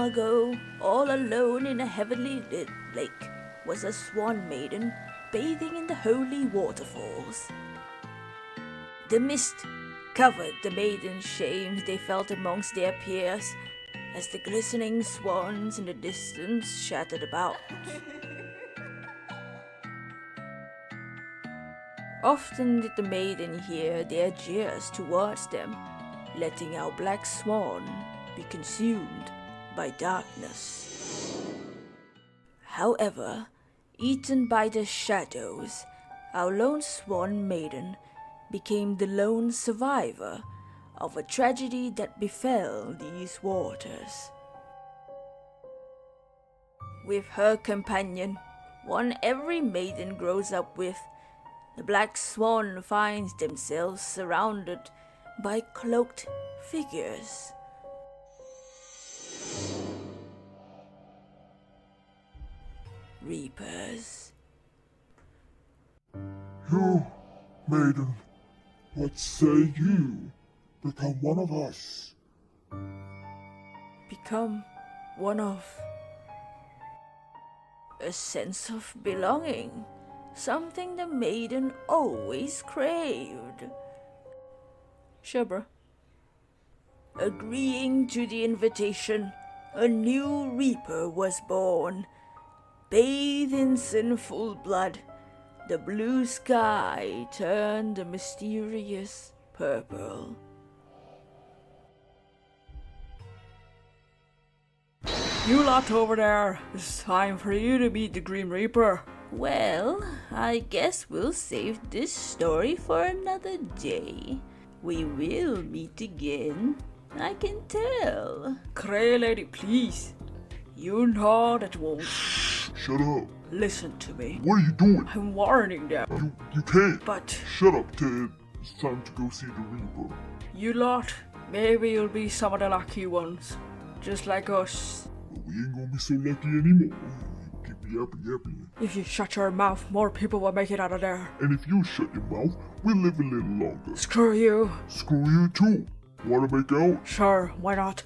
long ago, all alone in a heavenly lit lake, was a swan maiden bathing in the holy waterfalls. The mist covered the maiden's shame they felt amongst their peers as the glistening swans in the distance chattered about. Often did the maiden hear their jeers towards them, letting our black swan be consumed by darkness. However, eaten by the shadows, our lone swan maiden became the lone survivor of a tragedy that befell these waters. With her companion, one every maiden grows up with, the black swan finds themselves surrounded by cloaked figures. Reapers. You, maiden, what say you? Become one of us. Become one of. A sense of belonging, something the maiden always craved. Sure, bro. Agreeing to the invitation, a new reaper was born. Bathed in sinful blood, the blue sky turned a mysterious purple. You lot over there, it's time for you to meet the Green Reaper. Well, I guess we'll save this story for another day. We will meet again, I can tell. Cray lady, please. You know that won't. Shut up. Listen to me. What are you doing? I'm warning them. You can't. But Shut up, Ted. It's time to go see the Reaper. you lot, maybe you'll be some of the lucky ones. Just like us. But we ain't gonna be so lucky anymore. Keep yapping. If you shut your mouth, more people will make it out of there. And if you shut your mouth, we'll live a little longer. Screw you. Screw you too. Wanna make out? Sure, why not?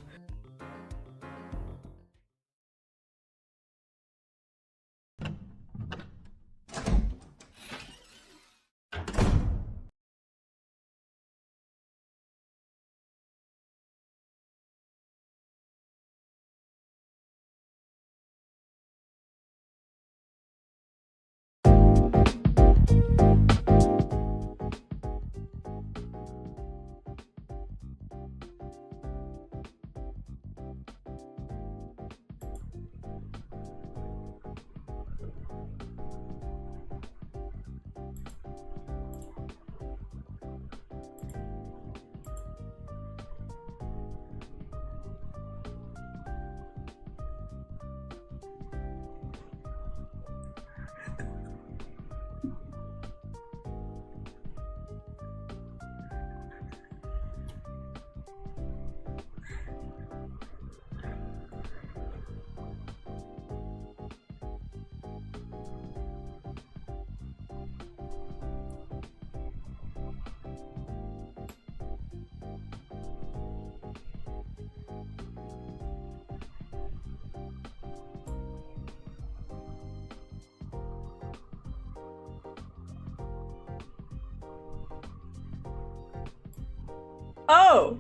Oh!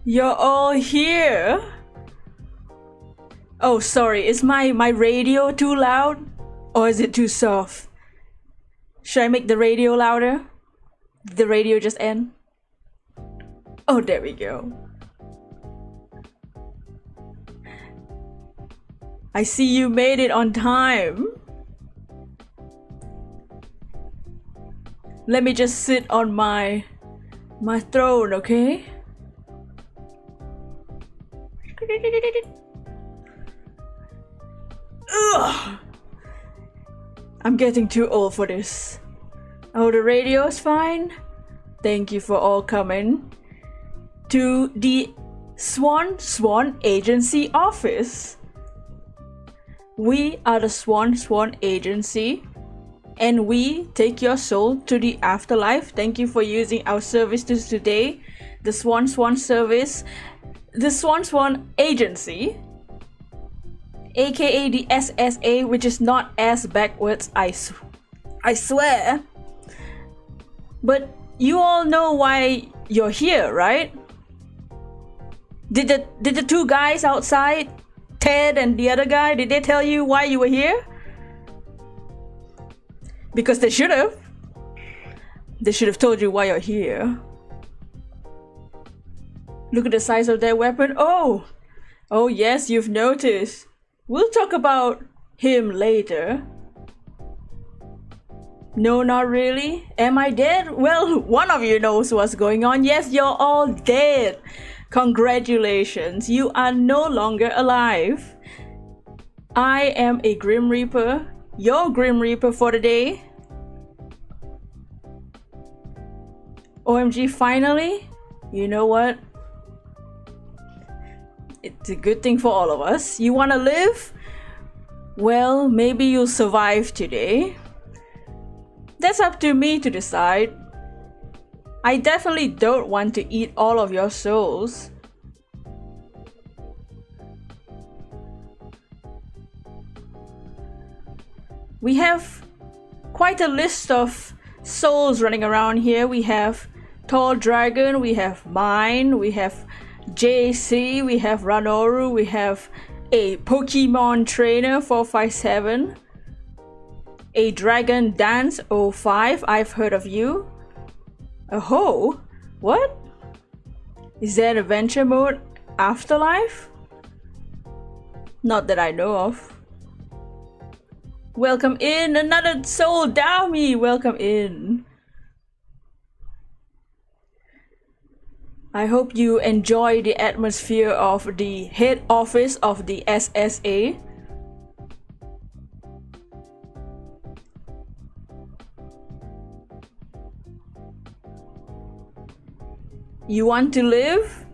You're all here? Oh, sorry, is my radio too loud? Or is it too soft? Should I make the radio louder? Did the radio just end? Oh, there we go. I see you made it on time. Let me just sit on my throne, okay? Ugh. I'm getting too old for this. Oh, the radio's fine? Thank you for all coming to the Swan Agency office. We are the Swan Agency, and we take your soul to the afterlife. Thank you for using our services today. the Swan service, the Swan agency, aka the SSA, which is not as backwards, I swear. But you all know why you're here, right? Did the two guys outside, Ted and the other guy, did they tell you why you were here? Because they should have. They should have told you why you're here. Look at the size of their weapon. Oh yes, you've noticed. We'll talk about him later. No, not really. Am I dead? Well, one of you knows what's going on. Yes, you're all dead. Congratulations, you are no longer alive. I am a Grim Reaper, your Grim Reaper for the day. OMG, finally? You know what? It's a good thing for all of us. You wanna live? Well, maybe you'll survive today. That's up to me to decide. I definitely don't want to eat all of your souls. We have quite a list of souls running around here. We have Tall Dragon, we have mine, we have JC, we have Ranoru, we have a Pokemon Trainer 457, a Dragon Dance 05, I've heard of you. A hoe? What? Is there adventure mode afterlife? Not that I know of. Welcome in, another soul Dowmy, welcome in. I hope you enjoy the atmosphere of the head office of the SSA. You want to live?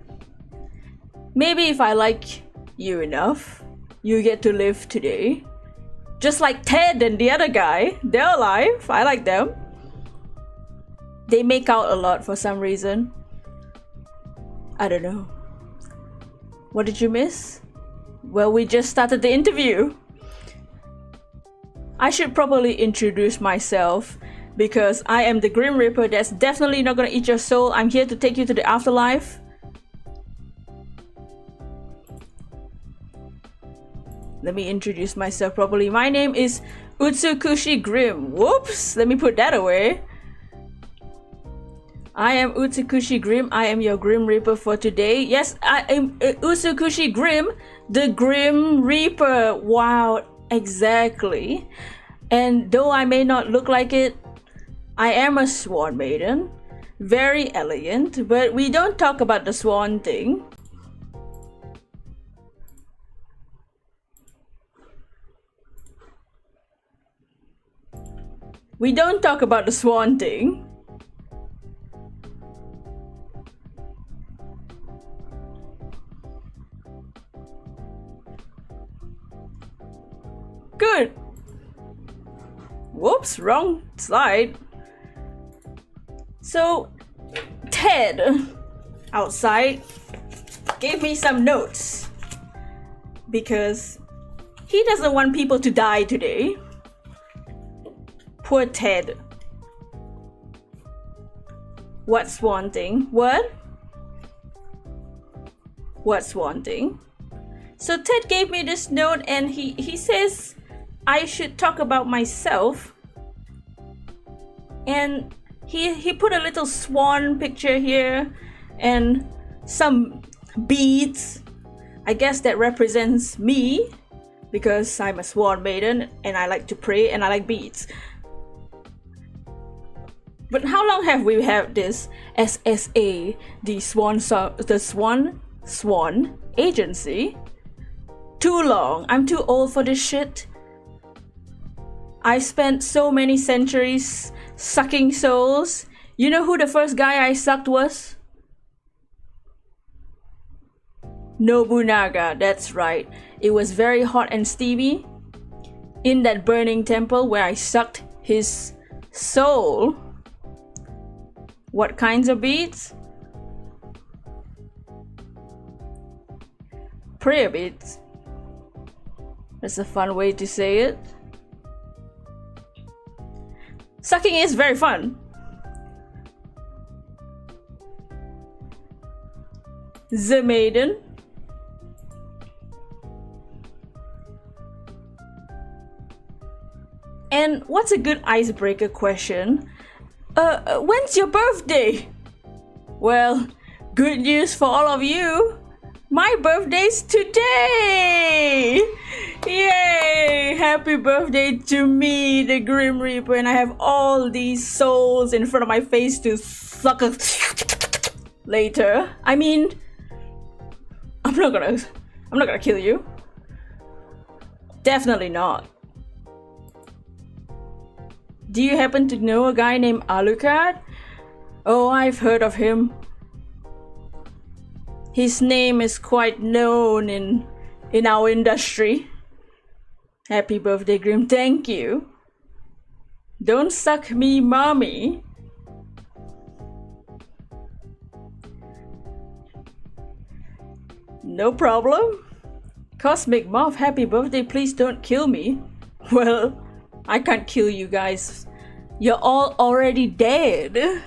Maybe if I like you enough, you get to live today. Just like Ted and the other guy, they're alive. I like them. They make out a lot for some reason. I don't know. What did you miss? Well, we just started the interview. I should probably introduce myself because I am the Grim Reaper that's definitely not gonna eat your soul. I'm here to take you to the afterlife. Let me introduce myself properly. My name is Utsukushii Grim. Whoops! Let me put that away. I am Utsukushii Grim. I am your Grim Reaper for today. Yes, I am Utsukushii Grim, the Grim Reaper. Wow, exactly. And though I may not look like it, I am a swan maiden. Very elegant, but we don't talk about the swan thing. We don't talk about the swan thing. Good. Whoops, wrong slide. So, Ted, outside, gave me some notes. Because he doesn't want people to die today. Poor Ted. What's one thing? What? What's one thing? So Ted gave me this note and he says I should talk about myself. And he put a little swan picture here and some beads. I guess that represents me because I'm a swan maiden and I like to pray and I like beads. But how long have we had this SSA, the Swan agency? Too long. I'm too old for this shit. I spent so many centuries sucking souls. You know who the first guy I sucked was? Nobunaga, that's right. It was very hot and steamy in that burning temple where I sucked his soul. What kinds of beads? pray a bit. That's a fun way to say it. Sucking is very fun. The maiden. And what's a good icebreaker question? When's your birthday? Well, good news for all of you. My birthday's today! Yay! Happy birthday to me, the Grim Reaper, and I have all these souls in front of my face to suck later. I mean, I'm not gonna kill you. Definitely not. Do you happen to know a guy named Alucard? Oh, I've heard of him. His name is quite known in our industry. Happy birthday, Grim. Thank you. Don't suck me, mommy. No problem. Cosmic Moth, happy birthday. Please don't kill me. Well, I can't kill you guys. You're all already dead.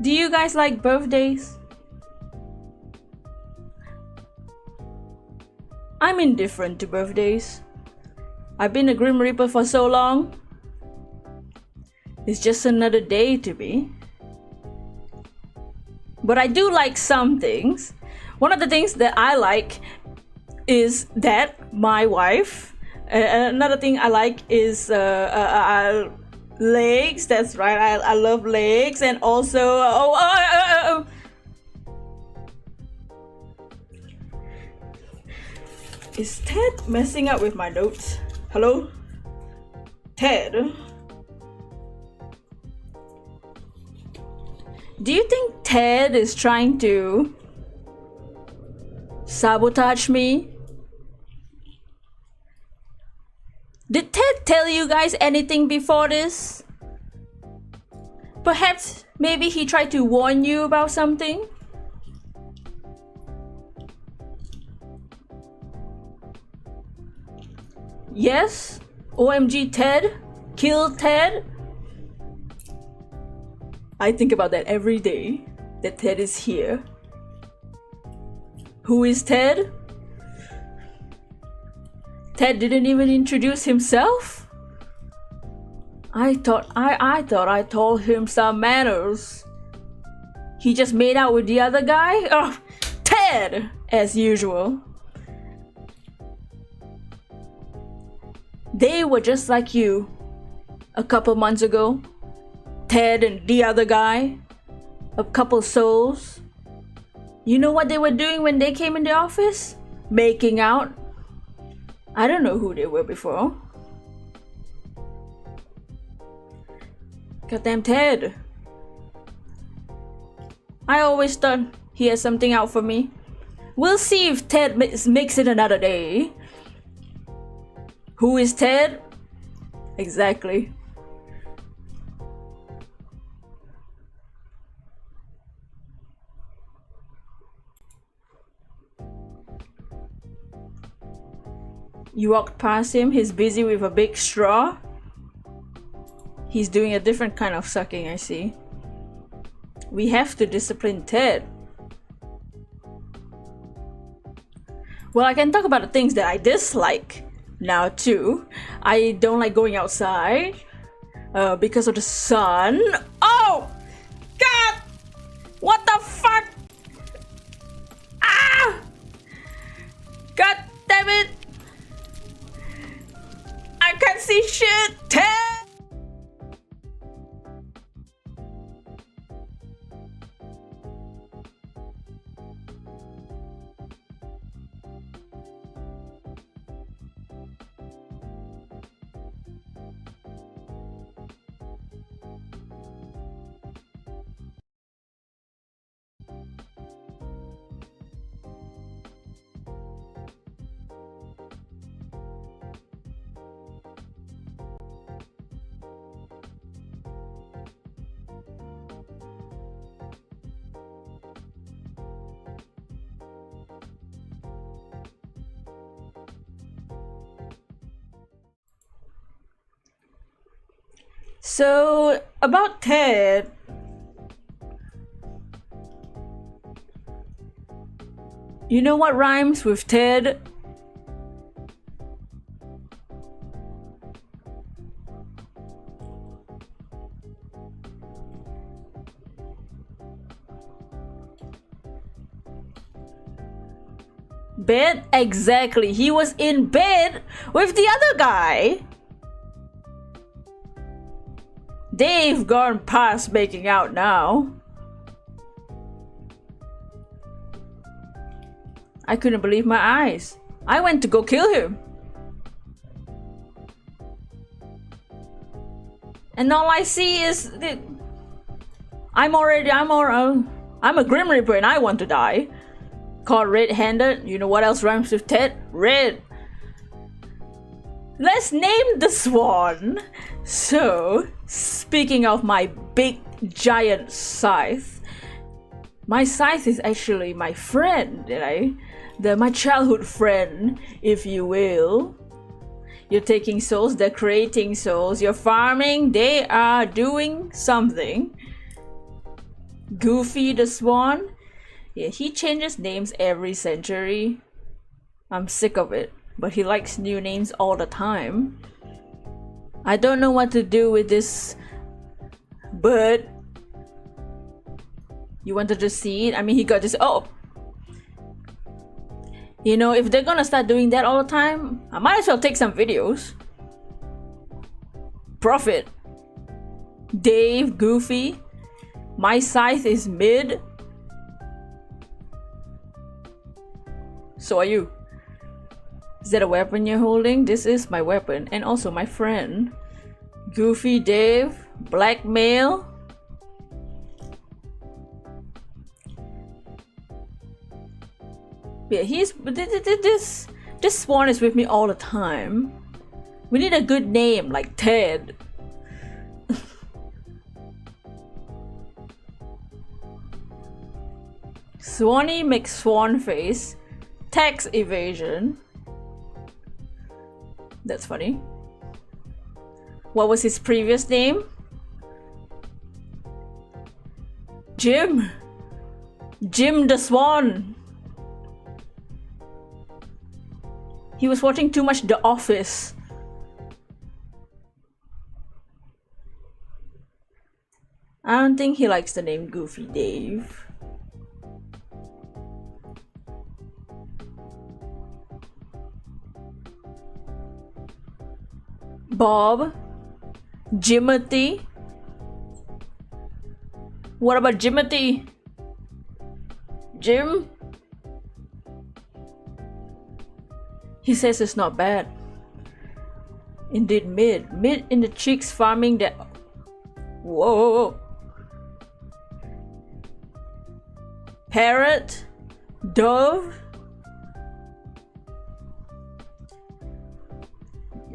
Do you guys like birthdays? I'm indifferent to birthdays. I've been a Grim Reaper for so long. It's just another day to me. But I do like some things. One of the things that I like is that my wife. Another thing I like is legs. That's right. I love legs, and also Is Ted messing up with my notes? Hello, Ted. Do you think Ted is trying to sabotage me? Did Ted tell you guys anything before this? Perhaps maybe he tried to warn you about something? Yes? OMG Ted? Kill Ted? I think about that every day, that Ted is here. Who is Ted? Ted didn't even introduce himself? I thought I told him some manners. He just made out with the other guy? Oh, Ted! As usual. They were just like you a couple months ago. Ted and the other guy, a couple souls. You know what they were doing when they came in the office? Making out. I don't know who they were before. Goddamn Ted. I always thought he had something out for me. We'll see if Ted makes it another day. Who is Ted? Exactly. You walked past him, he's busy with a big straw. He's doing a different kind of sucking, I see. We have to discipline Ted. Well, I can talk about the things that I dislike now too. I don't like going outside because of the sun. Oh! God! What the fuck? Ah! God damn it! I can't see shit! Ted! So, about Ted. You know what rhymes with Ted? Bed? Exactly. He was in bed with the other guy. They've gone past making out now. I couldn't believe my eyes. I went to go kill him. And all I see is that I'm a Grim Reaper and I want to die. Called red-handed. You know what else rhymes with Ted? Red. Let's name the swan. So, speaking of my big giant scythe, my scythe is actually my friend, my childhood friend, if you will. You're taking souls, they're creating souls. You're farming, they are doing something. Goofy the swan. Yeah, he changes names every century. I'm sick of it, but he likes new names all the time. I don't know what to do with this bird. You wanted to see it? I mean, he got this. Oh! You know, if they're gonna start doing that all the time, I might as well take some videos. Profit. Dave, Goofy. My scythe is mid. So are you. Is that a weapon you're holding? This is my weapon and also my friend. Goofy Dave, blackmail. Yeah, this swan is with me all the time. We need a good name like Ted. Swanee makes swan face. Tax evasion. That's funny. What was his previous name? Jim. Jim the Swan. He was watching too much The Office. I don't think he likes the name Goofy Dave. Bob. Jimothy. What about Jimothy? Jim? He says it's not bad. Indeed, mid. Mid in the cheeks farming that. Whoa. Parrot. Dove.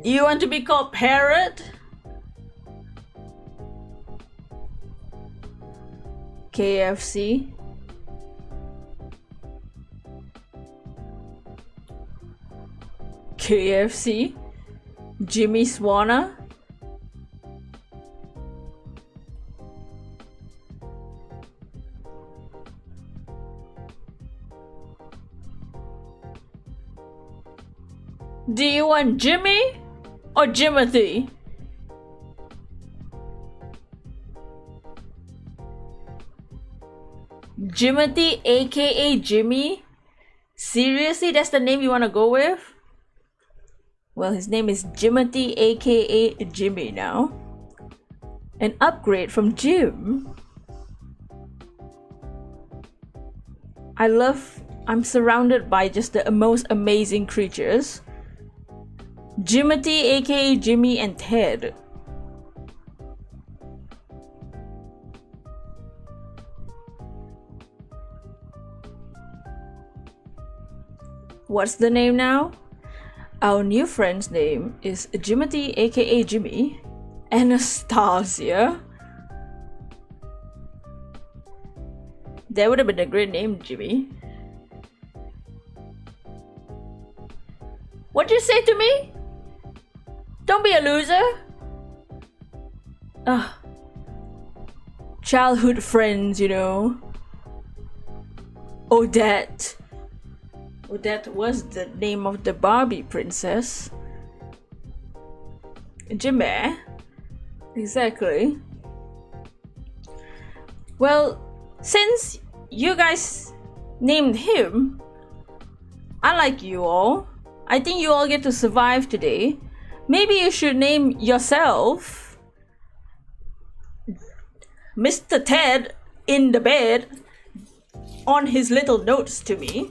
You want to be called Parrot? KFC. KFC. Jimmy Swanna. Do you want Jimmy or Jimothy? Jimothy, aka Jimmy? Seriously, that's the name you want to go with? Well, his name is Jimothy, aka Jimmy now. An upgrade from Jim. I'm surrounded by just the most amazing creatures. Jimothy, aka Jimmy, and Ted. What's the name now? Our new friend's name is Jimothy, aka Jimmy. Anastasia. That would have been a great name, Jimmy. What'd you say to me? Don't be a loser. Childhood friends, you know. Odette. Odette was the name of the Barbie princess. Jimmy. Exactly. Well, since you guys named him, unlike you all, I think you all get to survive today. Maybe you should name yourself Mr. Ted in the bed on his little notes to me.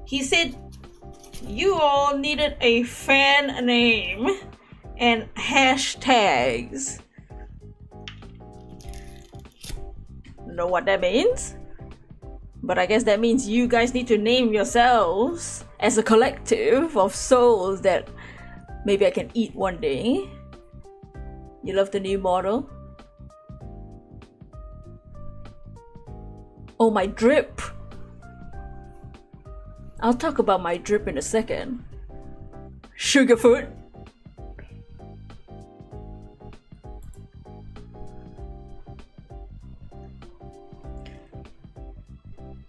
He said you all needed a fan name and hashtags. Know what that means? But I guess that means you guys need to name yourselves as a collective of souls that maybe I can eat one day. You love the new model? Oh, my drip. I'll talk about my drip in a second. Sugarfoot.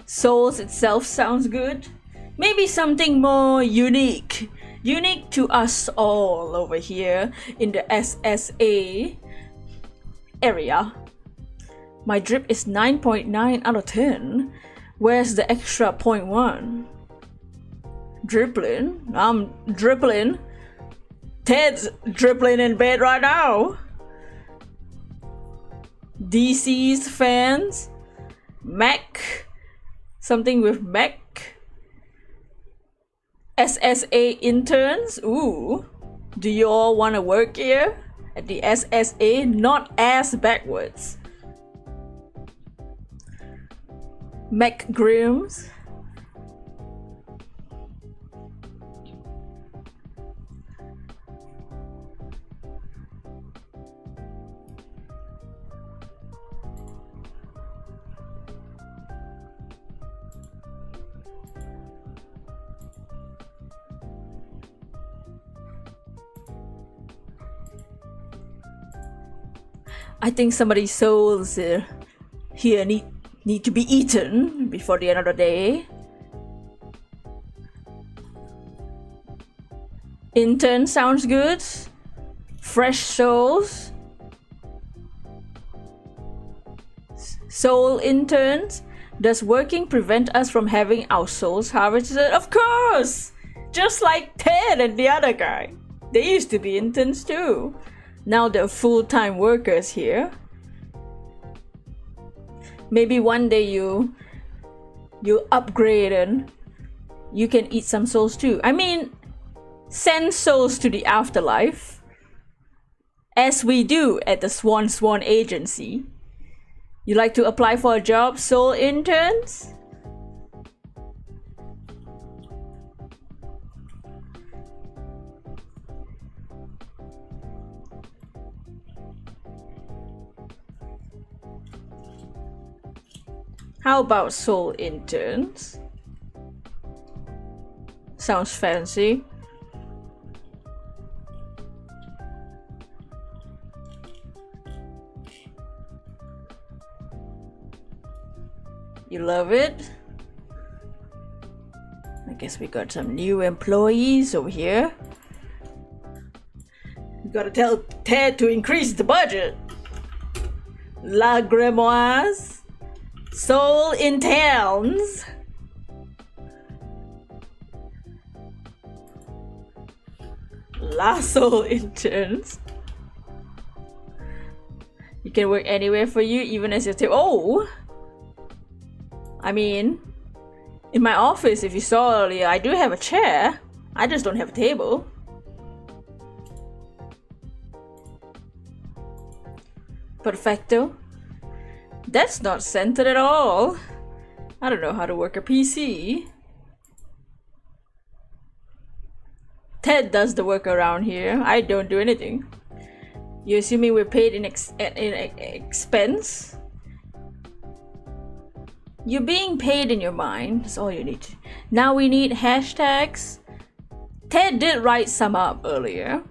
Souls itself sounds good. Maybe something more unique. Unique to us all over here in the SSA area. My drip is 9.9 out of 10. Where's the extra 0.1? Dribbling? I'm dribbling. Ted's dribbling in bed right now. DC's fans. Mac. Something with Mac. SSA interns. Ooh. Do you all want to work here? At the SSA? Not ass backwards. Mac Grims. I think somebody's souls here need to be eaten before the end of the day. Intern sounds good. Fresh souls. Soul interns. Does working prevent us from having our souls harvested? Of course! Just like Ted and the other guy. They used to be interns too. Now they're full-time workers here. Maybe one day you upgrade and you can eat some souls too. I mean, send souls to the afterlife, as we do at the Swan agency. You like to apply for a job, soul interns? How about soul interns? Sounds fancy. You love it? I guess we got some new employees over here. We gotta tell Ted to increase the budget. La Grimoires. Soul interns. La soul interns. You can work anywhere for you, even as your table. Oh! I mean, in my office, if you saw earlier, I do have a chair. I just don't have a table. Perfecto. That's not centered at all. I don't know how to work a PC. Ted does the work around here. I don't do anything. You assuming we're paid in expense? You're being paid in your mind. That's all you need. Now we need hashtags. Ted did write some up earlier.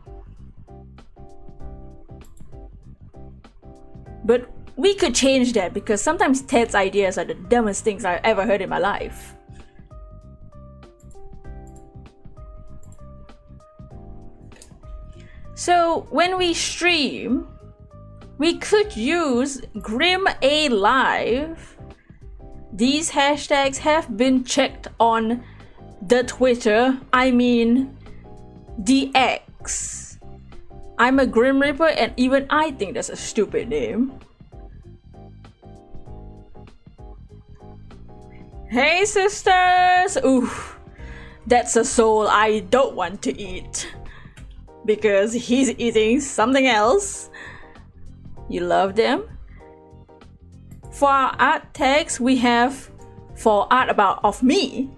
But we could change that because sometimes Ted's ideas are the dumbest things I've ever heard in my life. So when we stream, we could use Grim A Live. These hashtags have been checked on the Twitter, I mean the X. I'm a Grim Reaper and even I think that's a stupid name. Hey sisters! Oof, that's a soul I don't want to eat. Because he's eating something else. You love them? For our art tags, we have for art about of me,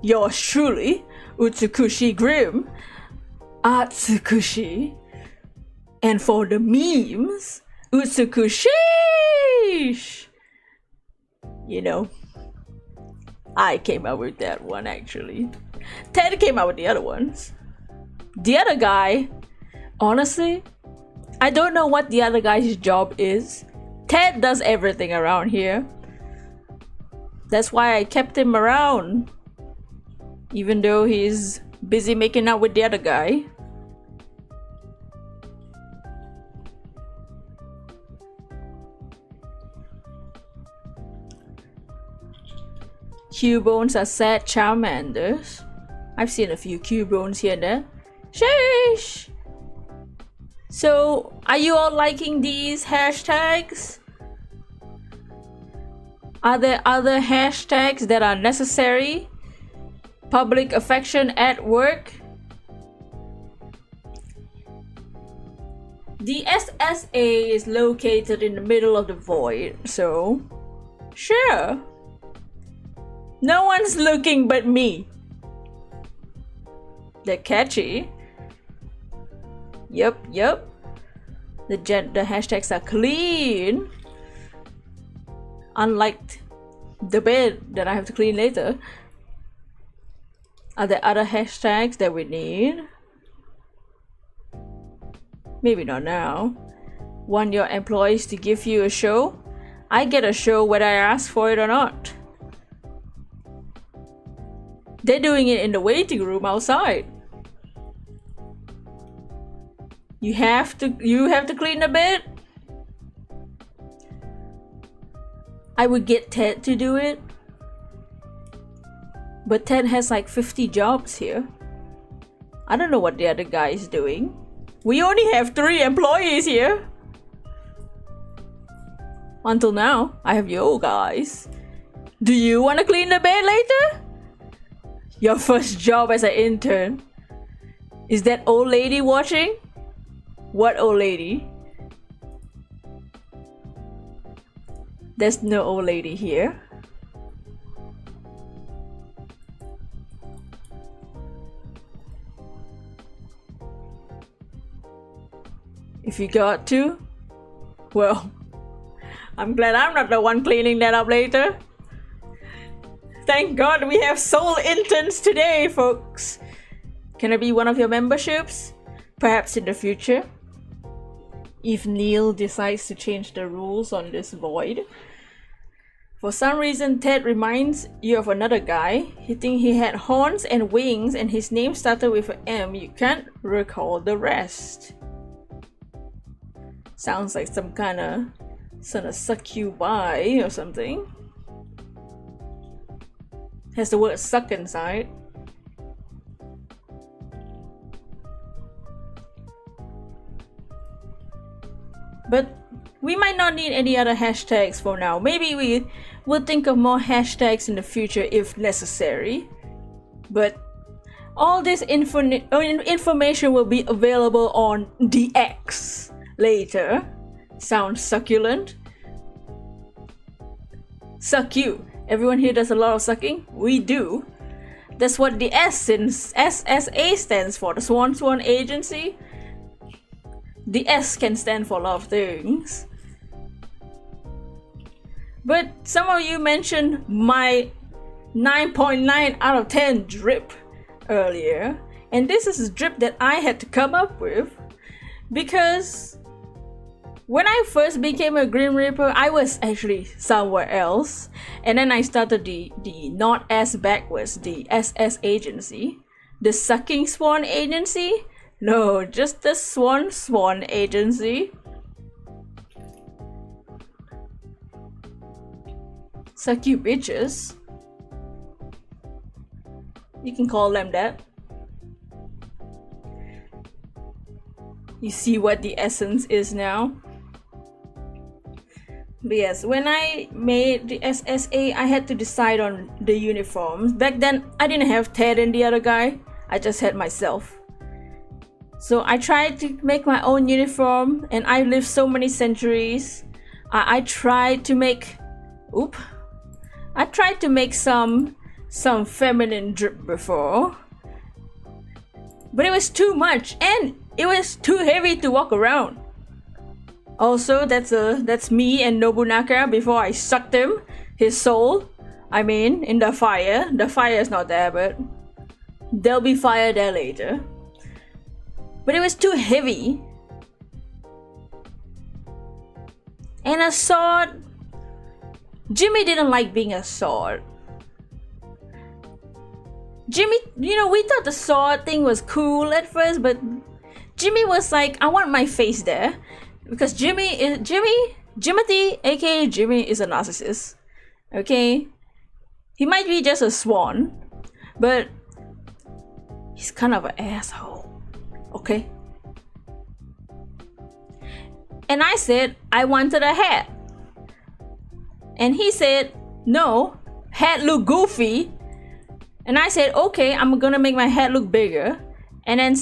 yours truly, Utsukushii Grim, Utsukushii, and for the memes, Utsukushii. You know, I came up with that one actually. Ted came up with the other ones. The other guy, honestly, I don't know what the other guy's job is. Ted does everything around here. That's why I kept him around. Even though he's busy making out with the other guy. Cubones are sad Charmanders. I've seen a few Cubones here and there. Sheesh! So, are you all liking these hashtags? Are there other hashtags that are necessary? Public affection at work? The SSA is located in the middle of the void, so sure. No one's looking but me. They're catchy. Yup. The hashtags are clean. Unlike the bed that I have to clean later. Are there other hashtags that we need? Maybe not now. Want your employees to give you a show? I get a show whether I ask for it or not. They're doing it in the waiting room outside. You have to clean the bed? I would get Ted to do it. But Ted has like 50 jobs here. I don't know what the other guy is doing. We only have 3 employees here. Until now, I have you guys. Do you want to clean the bed later? Your first job as an intern. Is that old lady watching? What old lady? There's no old lady here. If you got to, well, I'm glad I'm not the one cleaning that up later. Thank God we have soul interns today, folks. Can I be one of your memberships? Perhaps in the future. If Neil decides to change the rules on this void. For some reason, Ted reminds you of another guy. He thinks he had horns and wings and his name started with an M. You can't recall the rest. Sounds like some kind of succubi or something. Has the word suck inside. But we might not need any other hashtags for now. Maybe we will think of more hashtags in the future if necessary. But all this information will be available on the X later. Sounds succulent. Suck you. Everyone here does a lot of sucking? We do. That's what the S in SSA stands for, the Swan Agency. The S can stand for a lot of things. But some of you mentioned my 9.9 out of 10 drip earlier. And this is a drip that I had to come up with because When I first became a Grim Reaper, I was actually somewhere else. And then I started the not as backwards, the SS agency. The Sucking Swan agency? No, just the Swan agency. Suck you bitches. You can call them that. You see what the essence is now? But yes, when I made the SSA, I had to decide on the uniforms. Back then, I didn't have Ted and the other guy. I just had myself. So I tried to make my own uniform, and I lived so many centuries. I tried to make some feminine drip before, but it was too much and it was too heavy to walk around. Also, that's me and Nobunaga before I sucked him, his soul. I mean, in the fire. The fire is not there, but there'll be fire there later. But it was too heavy. And a sword. Jimmy didn't like being a sword. Jimmy, we thought the sword thing was cool at first, but Jimmy was like, I want my face there. Because Jimothy, aka Jimmy, is a narcissist. Okay? He might be just a swan, but he's kind of an asshole. Okay? And I said, I wanted a hat. And he said, no, hat look goofy. And I said, okay, I'm gonna make my hat look bigger. And then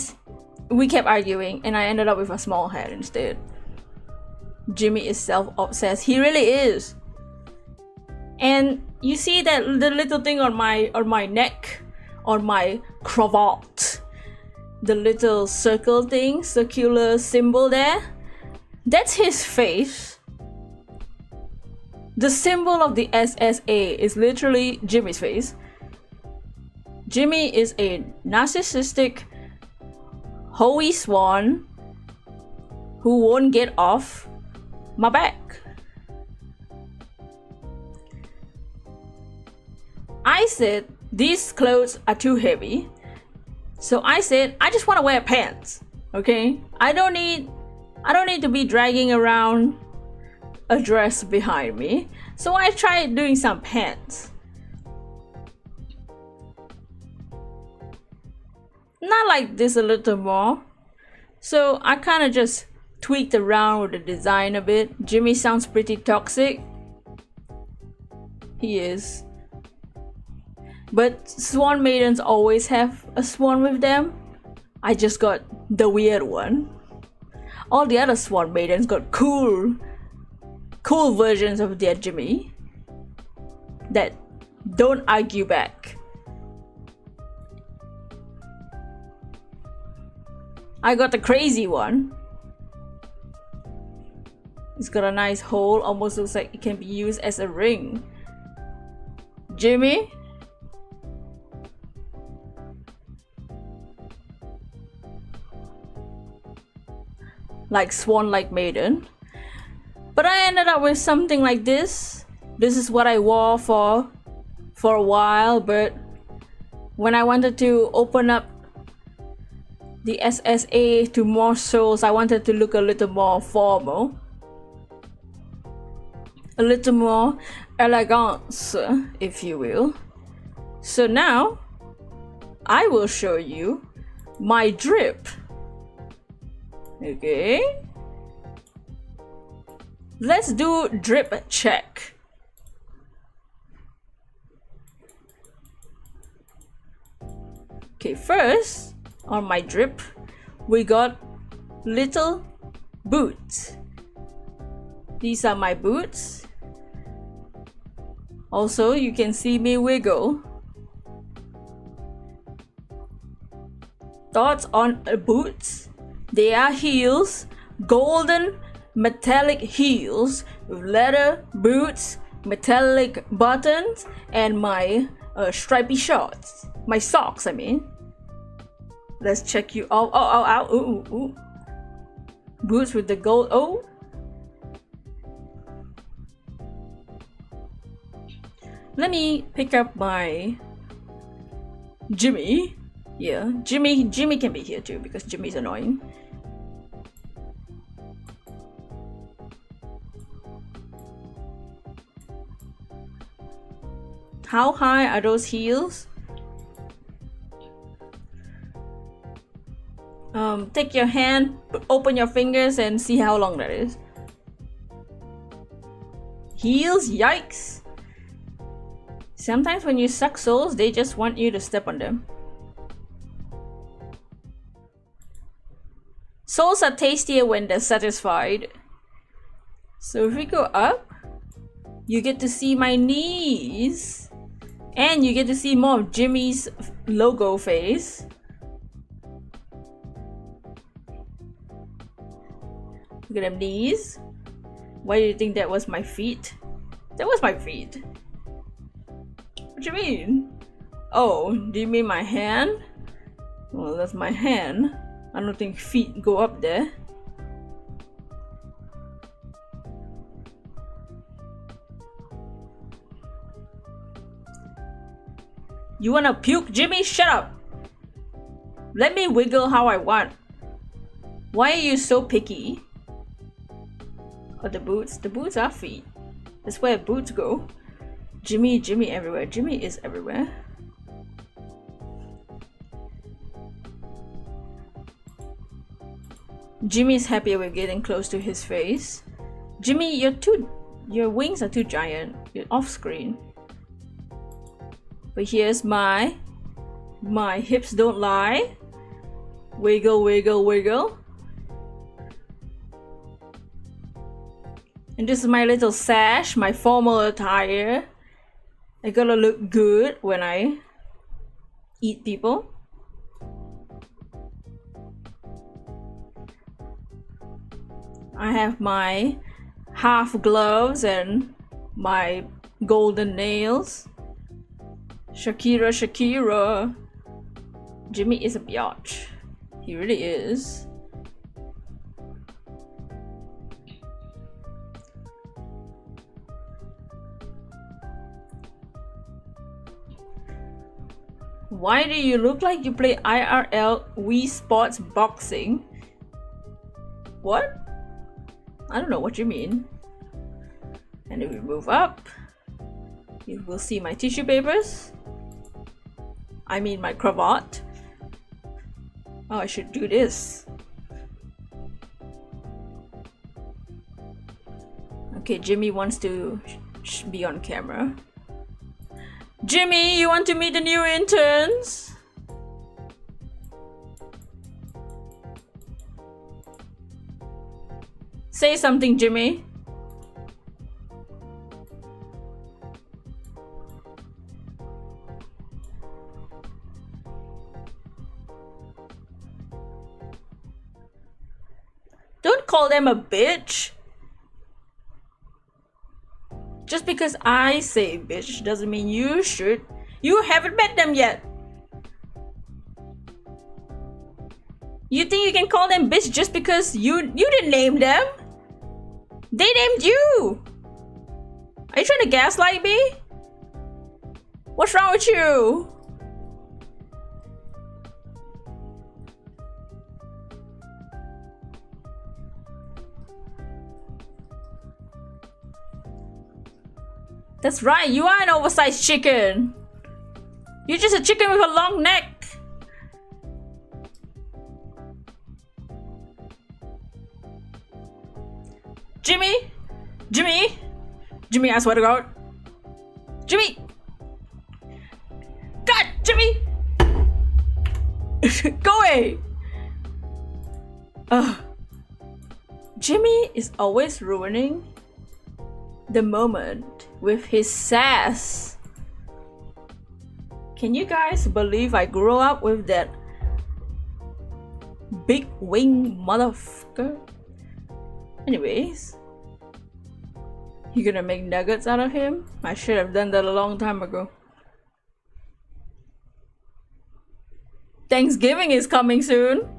we kept arguing, and I ended up with a small hat instead. Jimmy is self-obsessed. He really is. And you see that the little thing on my neck, on my cravat, the little circle thing, circular symbol there, that's his face. The symbol of the SSA is literally Jimmy's face. Jimmy is a narcissistic hoey swan who won't get off my back. I said these clothes are too heavy, so I said I just want to wear pants. Okay, I don't need to be dragging around a dress behind me, so I tried doing some pants. Not like this, a little more. So I kind of just tweaked around with the design a bit. Jimmy sounds pretty toxic. He is. But swan maidens always have a swan with them. I just got the weird one. All the other swan maidens got cool versions of their Jimmy that don't argue back. I got the crazy one. It's got a nice hole, almost looks like it can be used as a ring. Jimmy? Like swan like maiden. But I ended up with something like this. This is what I wore for a while, but when I wanted to open up the SSA to more souls, I wanted to look a little more formal, a little more elegance, if you will. So now I will show you my drip. Okay, let's do drip check. Okay, first on my drip we got little boots. These are my boots. Also, you can see me wiggle. Thoughts on boots? They are heels, golden metallic heels with leather boots, metallic buttons, and my stripy shorts. My socks, I mean. Let's check you out. Ooh. Boots with the gold. Oh, Let me pick up my Jimmy. Yeah, Jimmy can be here too because Jimmy's annoying. How high are those heels? Take your hand, open your fingers and see how long that is. Heels? Yikes! Sometimes when you suck souls, they just want you to step on them. Souls are tastier when they're satisfied. So if we go up, you get to see my knees. And you get to see more of Jimmy's logo face. Look at them knees. Why do you think that was my feet? That was my feet. What do you mean? Oh, do you mean my hand? Well, that's my hand. I don't think feet go up there. You wanna puke, Jimmy? Shut up! Let me wiggle how I want. Why are you so picky? Oh, the boots. The boots are feet. That's where boots go. Jimmy everywhere. Jimmy is everywhere. Jimmy's happier with getting close to his face. Jimmy, your wings are too giant. You're off screen. But here's my hips don't lie. Wiggle, wiggle, wiggle. And this is my little sash, my formal attire. I gotta look good when I eat people. I have my half gloves and my golden nails. Shakira, Shakira. Jimmy is a biatch. He really is. Why do you look like you play IRL Wii Sports Boxing? What? I don't know what you mean. And if we move up, you will see my tissue papers. I mean my cravat. Oh, I should do this. Okay, Jimmy wants to be on camera. Jimmy, you want to meet the new interns? Say something, Jimmy. Don't call them a bitch. Just because I say bitch doesn't mean you should. You haven't met them yet. You think you can call them bitch just because you didn't name them? They named you. Are you trying to gaslight me? What's wrong with you? That's right, you are an oversized chicken. You're just a chicken with a long neck. Jimmy! Jimmy! Jimmy, I swear to God. Jimmy! God, Jimmy! Go away! Jimmy is always ruining the moment with his sass. Can you guys believe I grew up with that big wing motherfucker? Anyways, you gonna make nuggets out of him? I should have done that a long time ago. Thanksgiving is coming soon.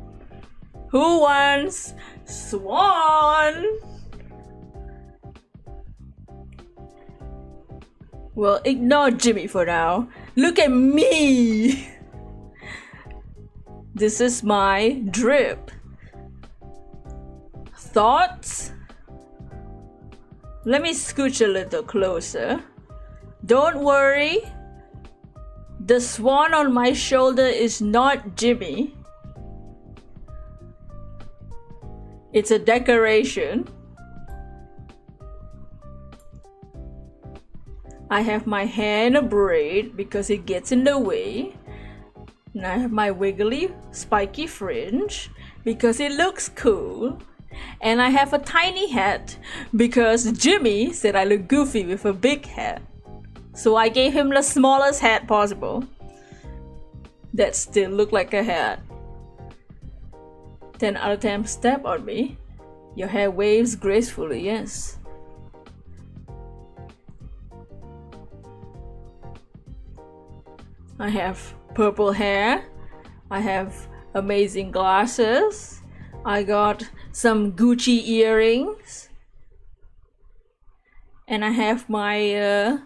Who wants swan? Well, ignore Jimmy for now. Look at me! This is my drip. Thoughts? Let me scooch a little closer. Don't worry. The swan on my shoulder is not Jimmy. It's a decoration. I have my hair in a braid because it gets in the way. And I have my wiggly, spiky fringe because it looks cool. And I have a tiny hat because Jimmy said I look goofy with a big hat. So I gave him the smallest hat possible. That still looked like a hat. Then other times step on me. Your hair waves gracefully, yes. I have purple hair. I have amazing glasses. I got some Gucci earrings. And I have my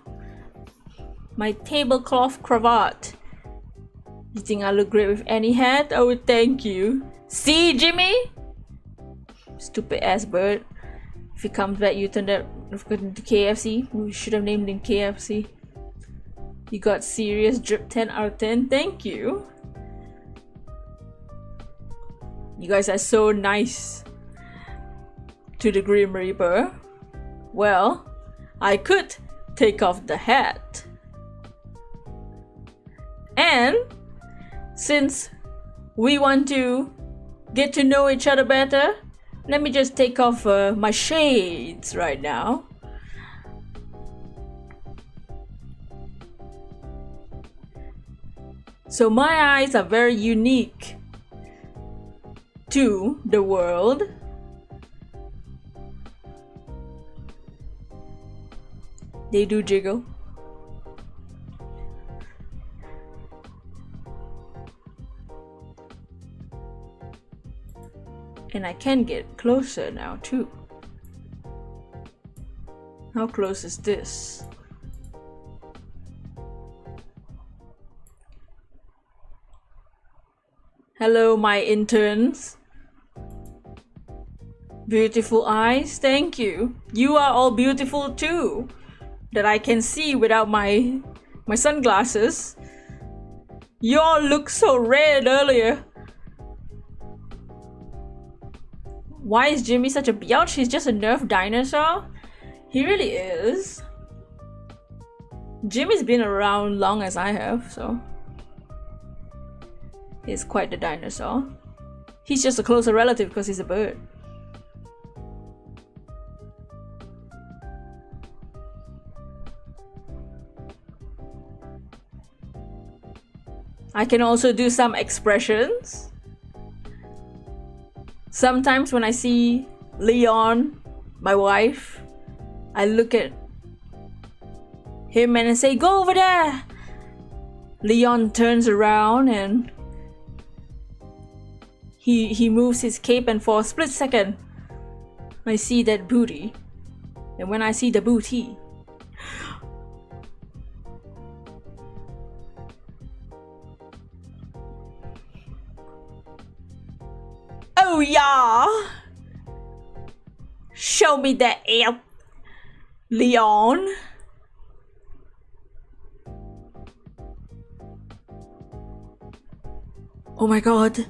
my tablecloth cravat. You think I look great with any hat? Oh, thank you. See, Jimmy? Stupid ass bird. If he comes back, you turn that into KFC. We should have named him KFC. You got serious drip 10 out of 10. Thank you. You guys are so nice to the Grim Reaper. Well, I could take off the hat. And since we want to get to know each other better, let me just take off my shades right now. So my eyes are very unique to the world. They do jiggle. And I can get closer now too. How close is this? Hello, my interns. Beautiful eyes, thank you. You are all beautiful too. That I can see without my sunglasses. You all look so red earlier. Why is Jimmy such a biatch? He's just a Nerf dinosaur? He really is. Jimmy's been around long as I have, so he's quite the dinosaur. He's just a closer relative because he's a bird. I can also do some expressions. Sometimes when I see Leon, my wife, I look at him and I say, "Go over there!" Leon turns around and he moves his cape, and for a split second I see that booty. And when I see the booty, oh yeah! Show me that app, Leon. Oh my god.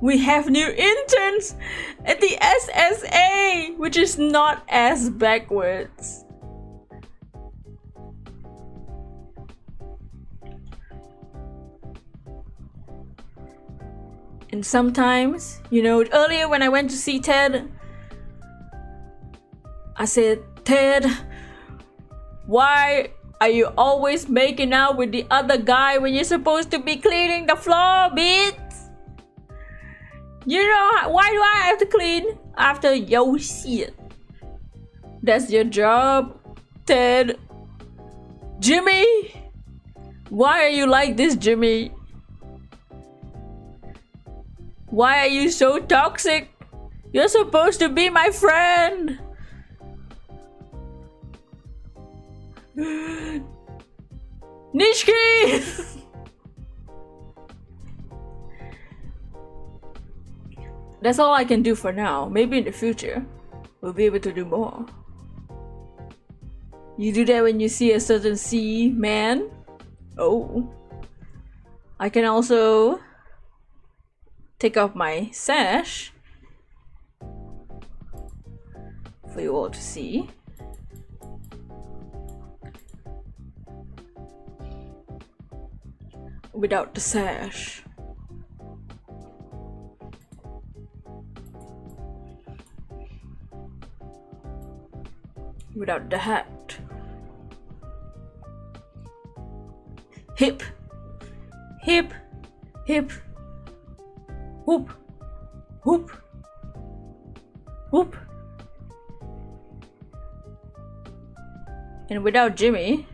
We have new interns at the SSA, which is not as backwards. And sometimes, you know, earlier when I went to see Ted, I said, "Ted, why are you always making out with the other guy when you're supposed to be cleaning the floor, bitch? You know, why do I have to clean after your shit? That's your job, Ted." Jimmy, why are you like this, Jimmy? Why are you so toxic? You're supposed to be my friend. Nishiki! That's all I can do for now. Maybe in the future, we'll be able to do more. You do that when you see a certain sea man? Oh. I can also take off my sash for you all to see. Without the sash. Without the hat. Hip. Hip. Hip. Whoop. Whoop. Whoop. And without Jimmy.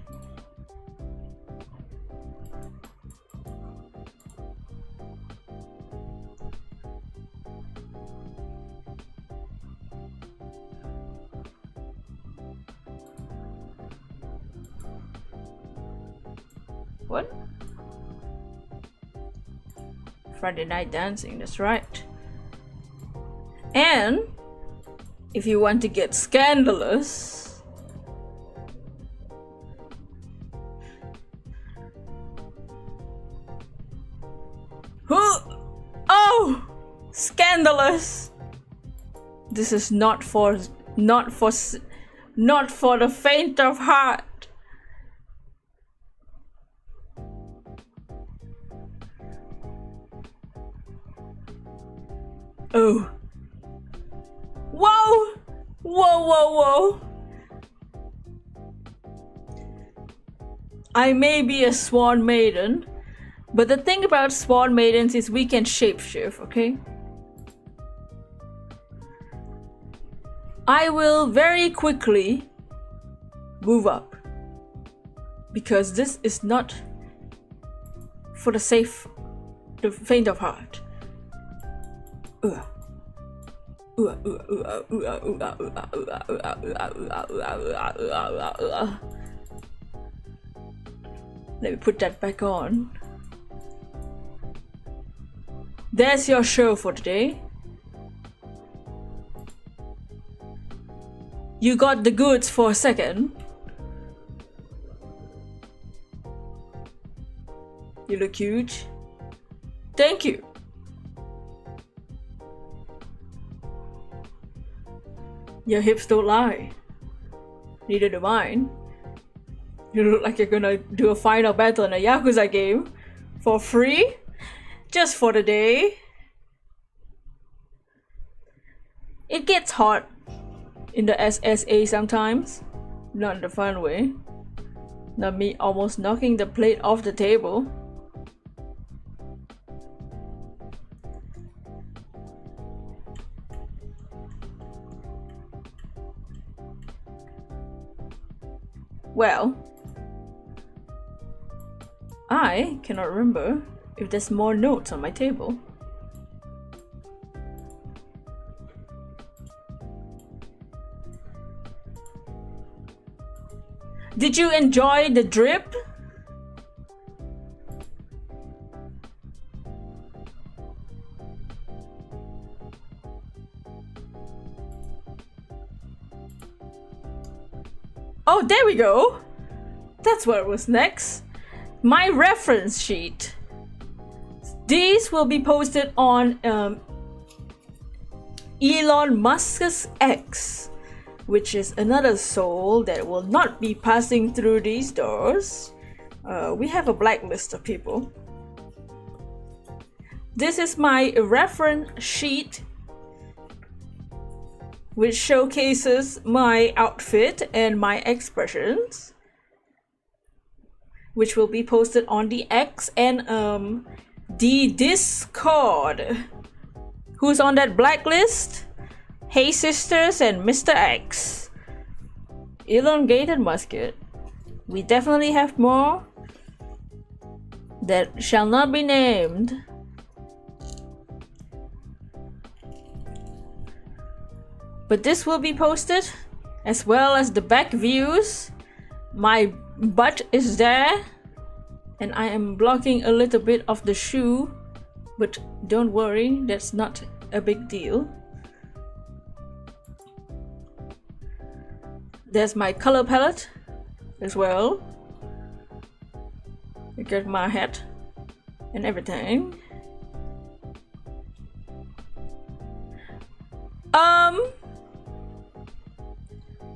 What? Friday night dancing, that's right. And if you want to get scandalous, oh, scandalous. This is not for the faint of heart. Oh. Whoa! Whoa, whoa, whoa. I may be a swan maiden, but the thing about swan maidens is we can shapeshift, okay? I will very quickly move up, because this is not for the faint of heart. Let me put that back on. There's your show for today. You got the goods for a second. You look huge. Thank you. Your hips don't lie. Neither do mine. You look like you're gonna do a final battle in a Yakuza game. For free? Just for the day. It gets hot in the SSA sometimes. Not in the fun way. Not me almost knocking the plate off the table. Well, I cannot remember if there's more notes on my table. Did you enjoy the drip? Oh, there we go. That's what was next. My reference sheet. These will be posted on Elon Musk's X, which is another soul that will not be passing through these doors. We have a blacklist of people. This is my reference sheet, which showcases my outfit and my expressions, which will be posted on the X and the Discord. Who's on that blacklist? Hey Sisters and Mr. X. Elongated musket. We definitely have more that shall not be named. But this will be posted, as well as the back views, My butt is there, and I am blocking a little bit of the shoe, but don't worry, that's not a big deal. There's my color palette as well. I got my hat and everything.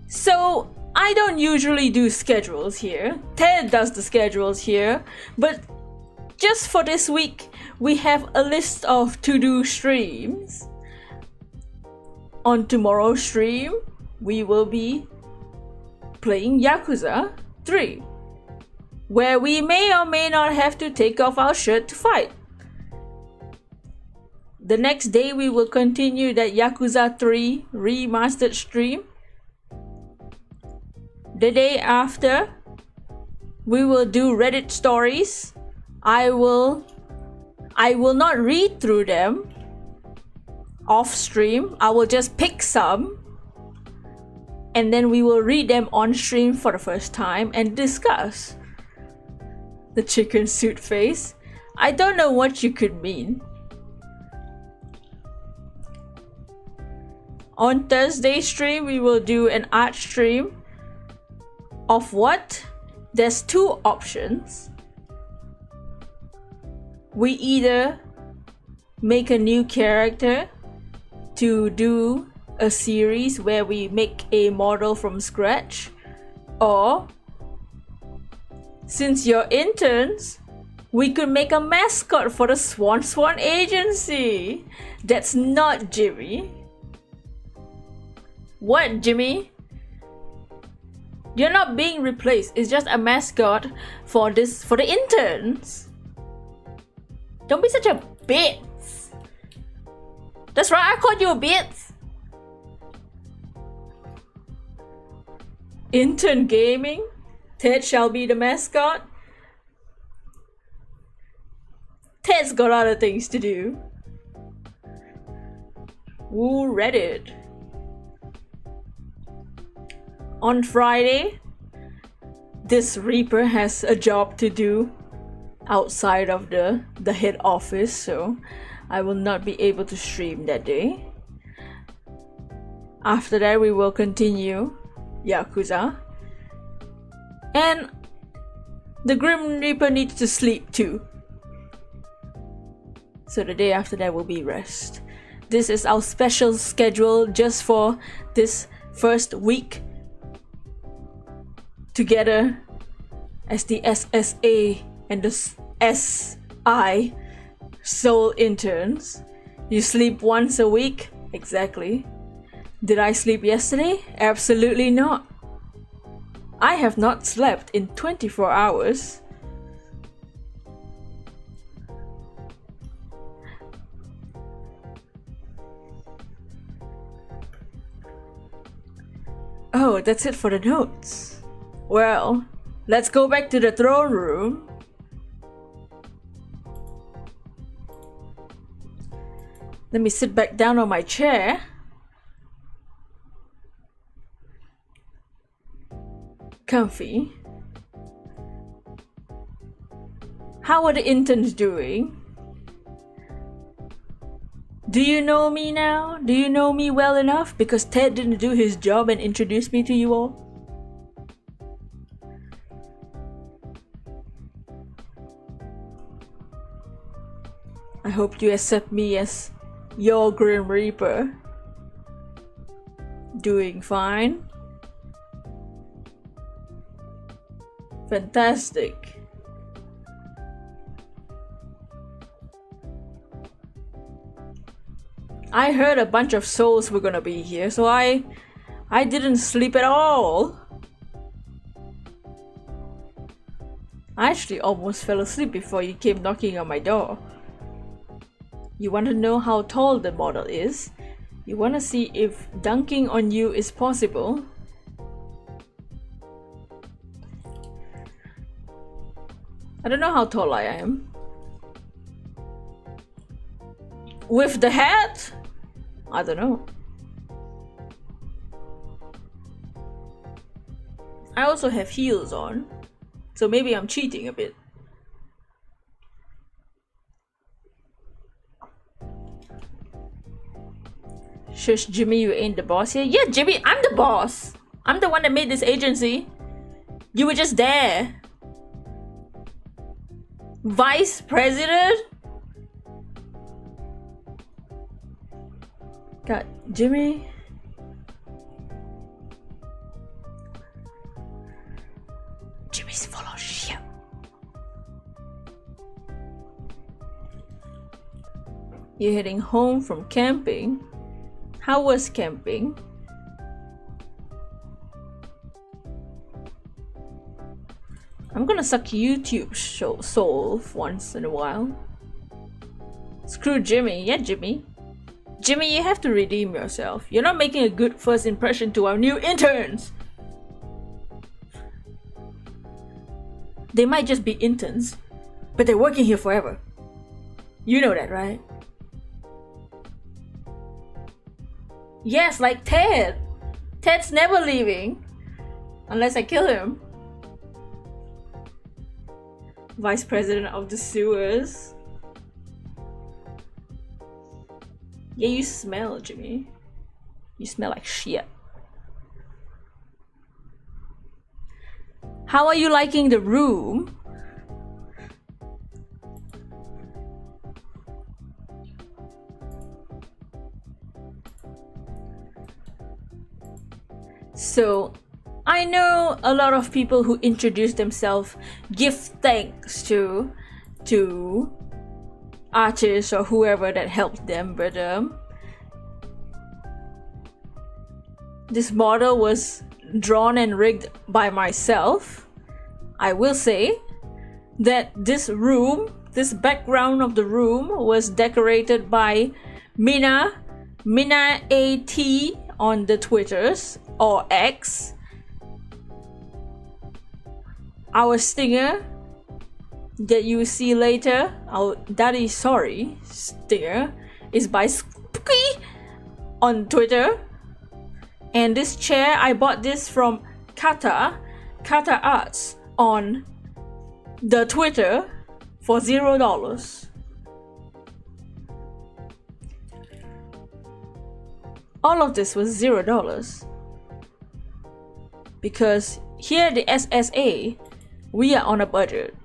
So I don't usually do schedules here. Ted does the schedules here, but just for this week, we have a list of to-do streams. On tomorrow's stream, we will be playing Yakuza 3, where we may or may not have to take off our shirt to fight. The next day, we will continue that Yakuza 3 remastered stream. The day after, we will do Reddit stories. I will not read through them off stream. I will just pick some, and then we will read them on stream for the first time and discuss. The chicken suit face. I don't know what you could mean. On Thursday stream, we will do an art stream. Of what? There's two options. We either make a new character to do a series where we make a model from scratch, or since you're interns, we could make a mascot for the Swan Agency. That's not Jimmy. What, Jimmy? You're not being replaced. It's just a mascot for the interns. Don't be such a bitch. That's right, I called you a bitch. Intern gaming. Ted shall be the mascot. Ted's got other things to do. Ooh, Reddit. On Friday, this Reaper has a job to do outside of the head office, so I will not be able to stream that day. After that, we will continue Yakuza. And the Grim Reaper needs to sleep too. So the day after that will be rest. This is our special schedule just for this first week together as the SSA and the SI Soul interns. You sleep once a week? Exactly. Did I sleep yesterday? Absolutely not. I have not slept in 24 hours. Oh, that's it for the notes. Well, let's go back to the throne room. Let me sit back down on my chair. Comfy. How are the interns doing? Do you know me now? Do you know me well enough? Because Ted didn't do his job and introduce me to you all. I hope you accept me as your Grim Reaper. Doing fine. Fantastic. I heard a bunch of souls were gonna be here, so I didn't sleep at all. I actually almost fell asleep before you came knocking on my door. You want to know how tall the model is? You want to see if dunking on you is possible? I don't know how tall I am. With the hat? I don't know. I also have heels on, so maybe I'm cheating a bit. Shush, Jimmy, you ain't the boss here. Yeah, Jimmy, I'm the boss. I'm the one that made this agency. You were just there. Vice President? God, Jimmy. Jimmy's full of shit. You're heading home from camping. How was camping? I'm gonna suck YouTube soul once in a while. Screw Jimmy. Yeah, Jimmy. Jimmy, you have to redeem yourself. You're not making a good first impression to our new interns. They might just be interns, but they're working here forever. You know that, right? Yes, like Ted. Ted's never leaving. Unless I kill him. Vice President of the sewers. Yeah, you smell, Jimmy. You smell like shit. How are you liking the room? So, I know a lot of people who introduce themselves give thanks to artists or whoever that helped them, but this model was drawn and rigged by myself. I will say that this background of the room was decorated by Mina AT on the Twitters or X. Our stinger that you see later, our Daddy Sorry stinger, is by Spooky on Twitter. And this chair, I bought this from Kata Arts on the Twitter for $0. All of this was $0 because here at the SSA, we are on a budget.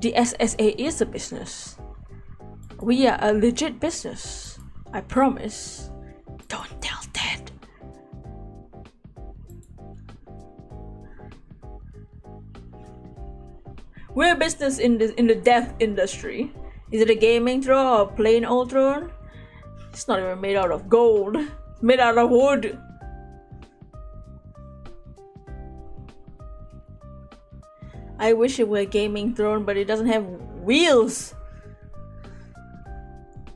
The SSA is a business. We are a legit business. I promise. Don't tell Ted. We're a business in the death industry. Is it a gaming throne or a plain old throne? It's not even made out of gold. It's made out of wood. I wish it were a gaming throne, but it doesn't have wheels.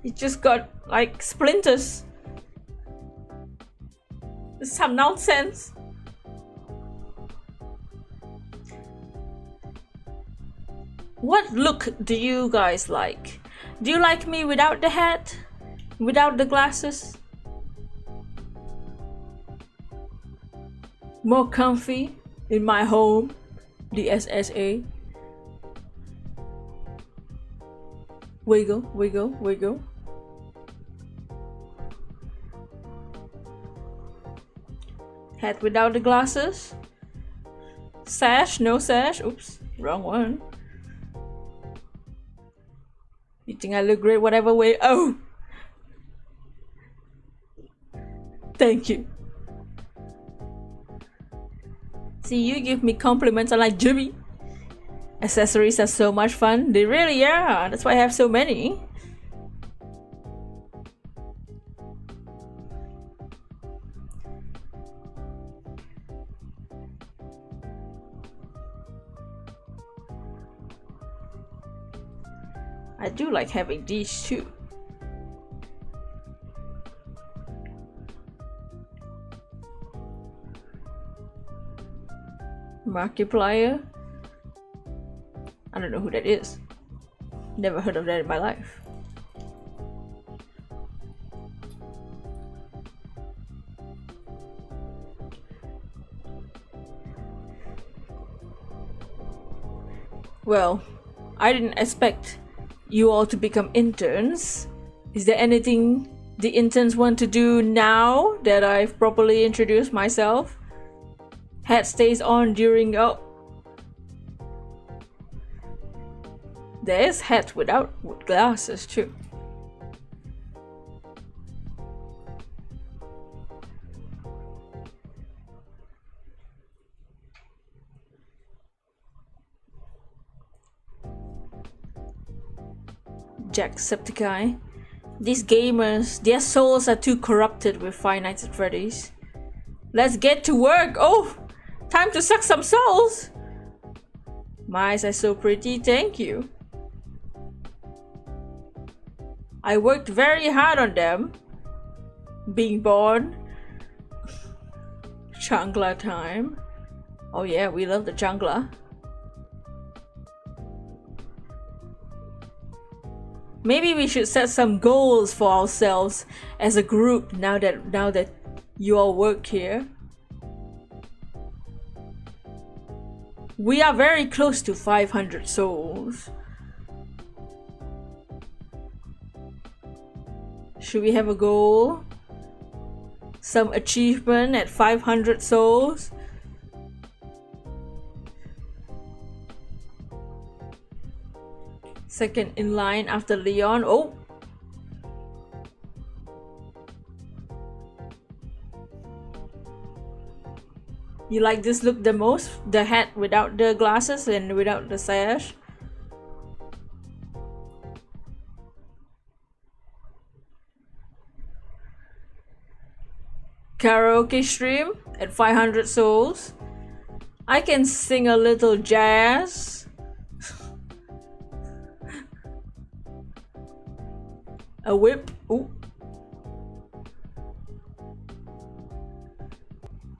It just got like splinters. It's some nonsense. What look do you guys like? Do you like me without the hat? Without the glasses? More comfy in my home? The SSA. Wiggle, wiggle, wiggle. Hat without the glasses. Sash, no sash. Oops, wrong one. You think I look great whatever way? Oh! Thank you. See, you give me compliments. I'm like, Jimmy, accessories are so much fun. They really are. That's why I have so many. I do like having these too. Markiplier. I don't know who that is. Never heard of that in my life. Well, I didn't expect you all to become interns. Is there anything the interns want to do now that I've properly introduced myself? Hat stays on during... Oh. There's hat without glasses too. Jacksepticeye. These gamers, their souls are too corrupted with Five Nights at Freddy's. Let's get to work! Oh! Time to suck some souls! My eyes are so pretty, thank you. I worked very hard on them. Being born. Chancla time. Oh yeah, we love the chancla. Maybe we should set some goals for ourselves as a group now that you all work here. We are very close to 500 souls. Should we have a goal? Some achievement at 500 souls? Second in line after Leon. Oh! You like this look the most? The hat without the glasses and without the sash? Karaoke stream at 500 souls. I can sing a little jazz. A whip. Ooh.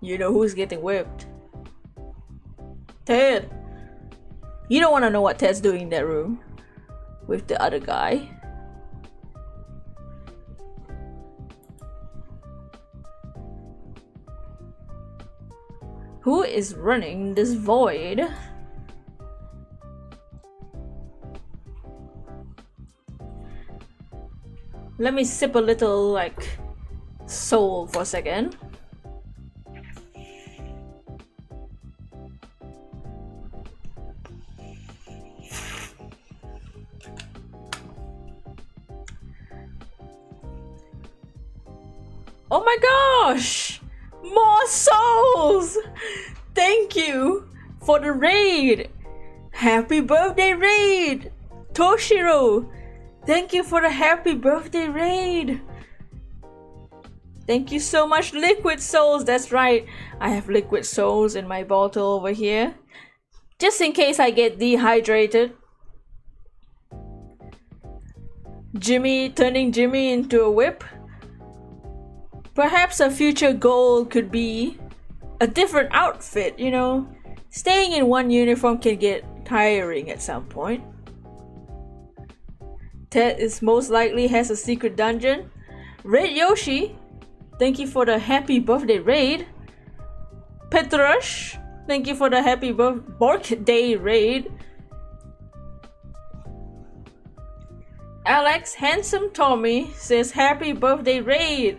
You know who's getting whipped? Ted. You don't want to know what Ted's doing in that room with the other guy. Who is running this void? Let me sip a little like soul for a second. Oh my gosh! More souls! Thank you for the raid! Happy birthday raid! Toshiro! Thank you for the happy birthday raid! Thank you so much, Liquid Souls! That's right, I have Liquid Souls in my bottle over here. Just in case I get dehydrated. Jimmy, turning Jimmy into a whip. Perhaps a future goal could be a different outfit, you know? Staying in one uniform can get tiring at some point. Ted is most likely has a secret dungeon. Red Yoshi, thank you for the happy birthday raid. Petrush, thank you for the happy birthday raid. Alex Handsome Tommy says happy birthday raid.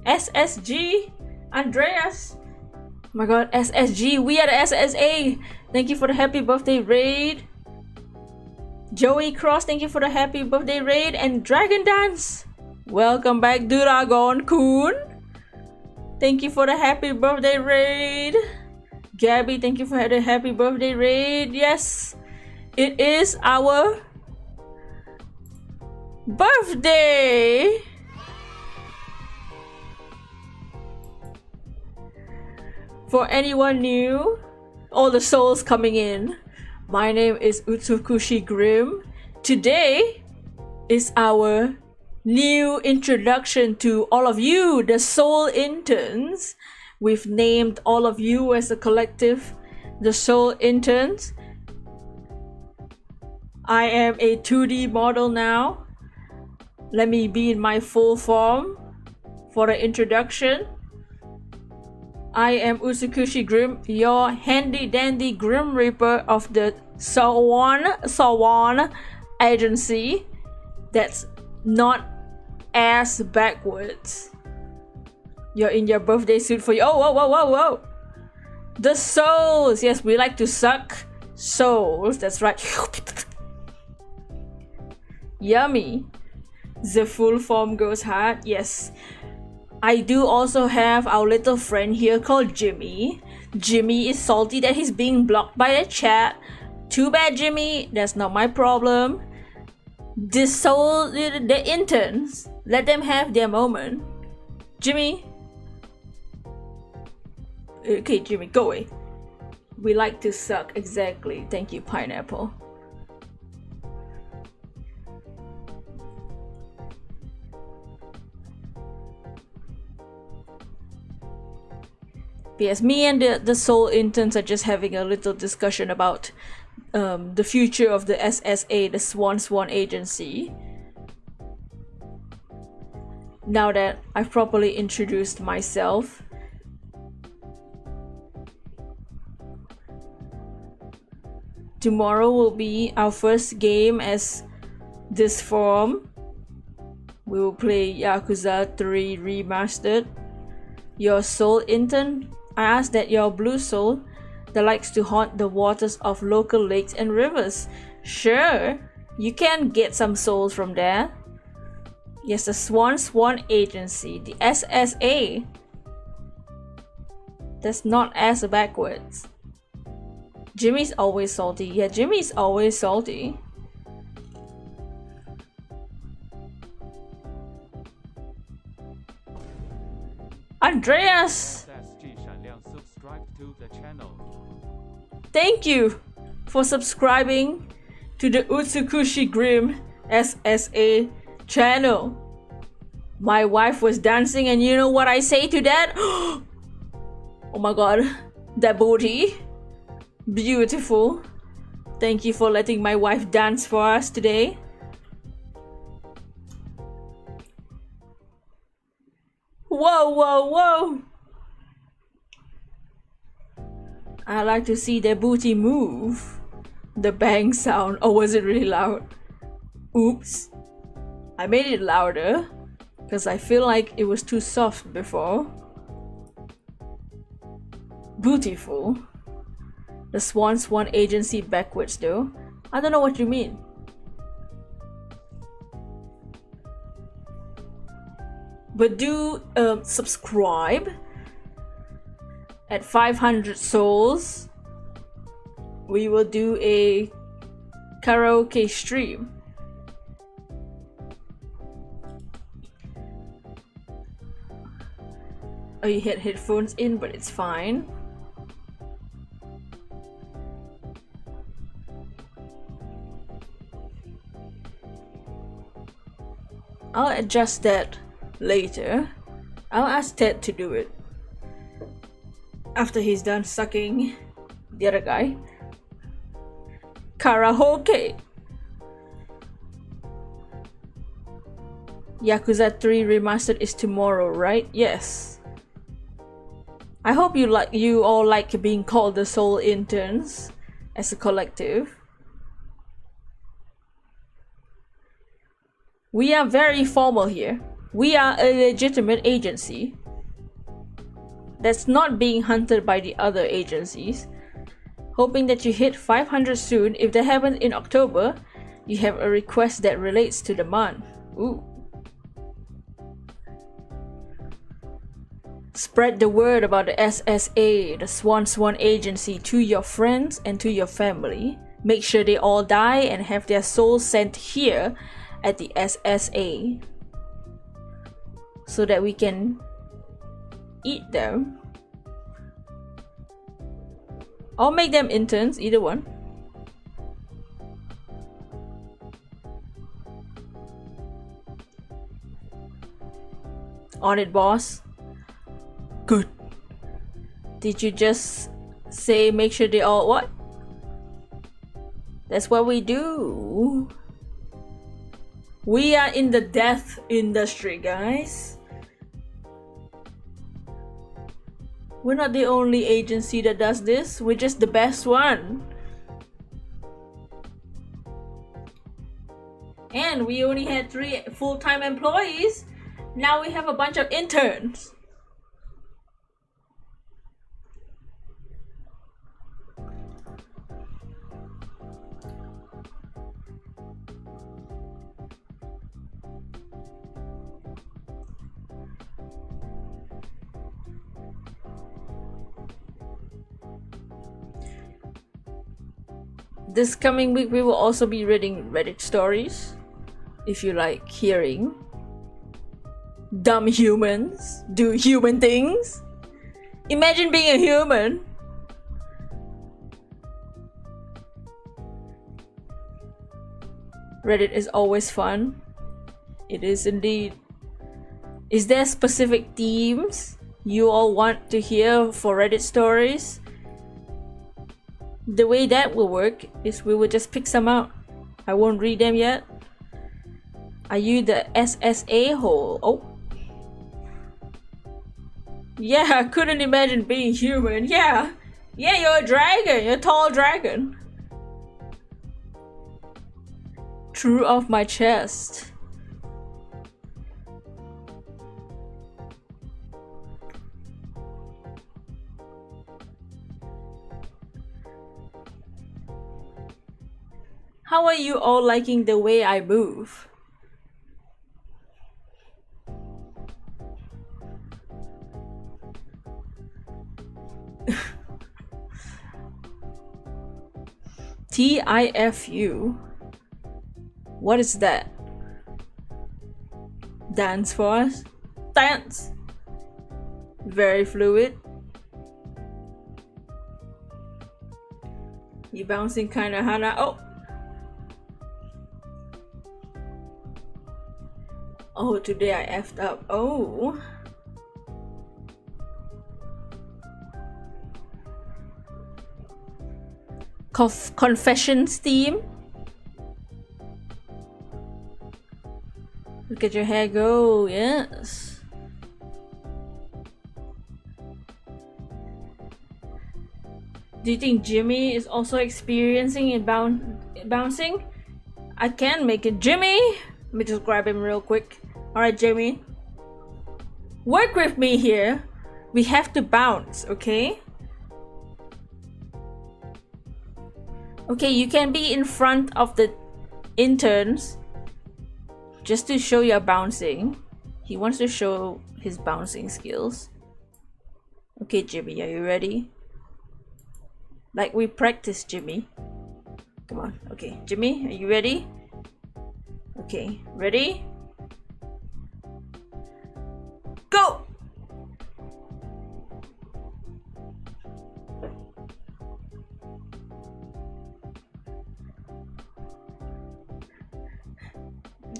SSG Andreas, oh my god, SSG, we are the SSA. Thank you for the happy birthday raid. Joey Cross, thank you for the happy birthday raid. And Dragon Dance, welcome back. Dragon Kun, thank you for the happy birthday raid. Gabby, thank you for the happy birthday raid. Yes, it is our birthday. For anyone new, all the souls coming in, my name is Utsukushii Grim. Today is our new introduction to all of you, the soul interns. We've named all of you as a collective the soul interns. I am a 2D model now. Let me be in my full form for the introduction. I am Utsukushii Grim, your handy dandy Grim Reaper of the Swan agency that's not ass backwards. You're in your birthday suit for you. Oh, whoa, whoa, whoa, whoa. The souls. Yes, we like to suck souls. That's right. Yummy. The full form goes hard. Yes. I do also have our little friend here called Jimmy. Jimmy is salty that he's being blocked by the chat. Too bad, Jimmy. That's not my problem. The interns, let them have their moment. Jimmy. Okay, Jimmy, go away. We like to suck. Exactly. Thank you, Pineapple. Yes, me and the soul interns are just having a little discussion about the future of the SSA, the Swan agency. Now that I've properly introduced myself. Tomorrow will be our first game as this form. We will play Yakuza 3 Remastered. Your soul intern, I asked that your blue soul that likes to haunt the waters of local lakes and rivers. Sure, you can get some souls from there. Yes, the Swan agency, the SSA. That's not ass backwards. Jimmy's always salty. Yeah, Jimmy's always salty. Andreas! Thank you for subscribing to the Utsukushii Grim SSA channel. My wife was dancing and you know what I say to that? Oh my god, that booty. Beautiful. Thank you for letting my wife dance for us today. Whoa, whoa, whoa. I like to see their booty move. The bang sound. Oh, was it really loud? Oops. I made it louder because I feel like it was too soft before. Beautiful. The Swan agency backwards though. I don't know what you mean. But do subscribe. At 500 souls, we will do a karaoke stream. Oh, you had headphones in, but it's fine. I'll adjust that later. I'll ask Ted to do it after he's done sucking the other guy. Karaoke. Yakuza 3 Remastered is tomorrow, right? Yes. I hope you all like being called the soul interns as a collective. We are very formal here. We are a legitimate agency that's not being hunted by the other agencies. Hoping that you hit 500 soon. If that happens in October, you have a request that relates to the month. Ooh. Spread the word about the SSA, the Swan agency, to your friends and to your family. Make sure they all die and have their souls sent here at the SSA so that we can eat them or make them interns, either one. On it, boss. Good. Did you just say make sure they all what? That's what we do. We are in the death industry, guys. We're not the only agency that does this. We're just the best one. then we only had 3 full-time employees. Now we have a bunch of interns. This coming week, we will also be reading Reddit stories. If you like hearing dumb humans do human things. Imagine being a human. Reddit is always fun. It is indeed. Is there specific themes you all want to hear for Reddit stories? The way that will work is we will just pick some out. I won't read them yet. Are you the SSA hole? Oh. Yeah, I couldn't imagine being human. Yeah, you're a dragon. You're a tall dragon. True off my chest. How are you all liking the way I move? TIFU. What is that? Dance for us? Dance. Very fluid. You bouncing kinda Hana. Oh. Oh, today I effed up. Oh. Confessions theme. Look at your hair go. Yes. Do you think Jimmy is also experiencing it bouncing? I can make it. Jimmy! Let me just grab him real quick. Alright, Jimmy. Work with me here. We have to bounce, okay? Okay, you can be in front of the interns just to show you're bouncing. He wants to show his bouncing skills. Okay, Jimmy, are you ready? Like we practice, Jimmy. Come on. Okay, Jimmy, are you ready? Okay, ready? Go!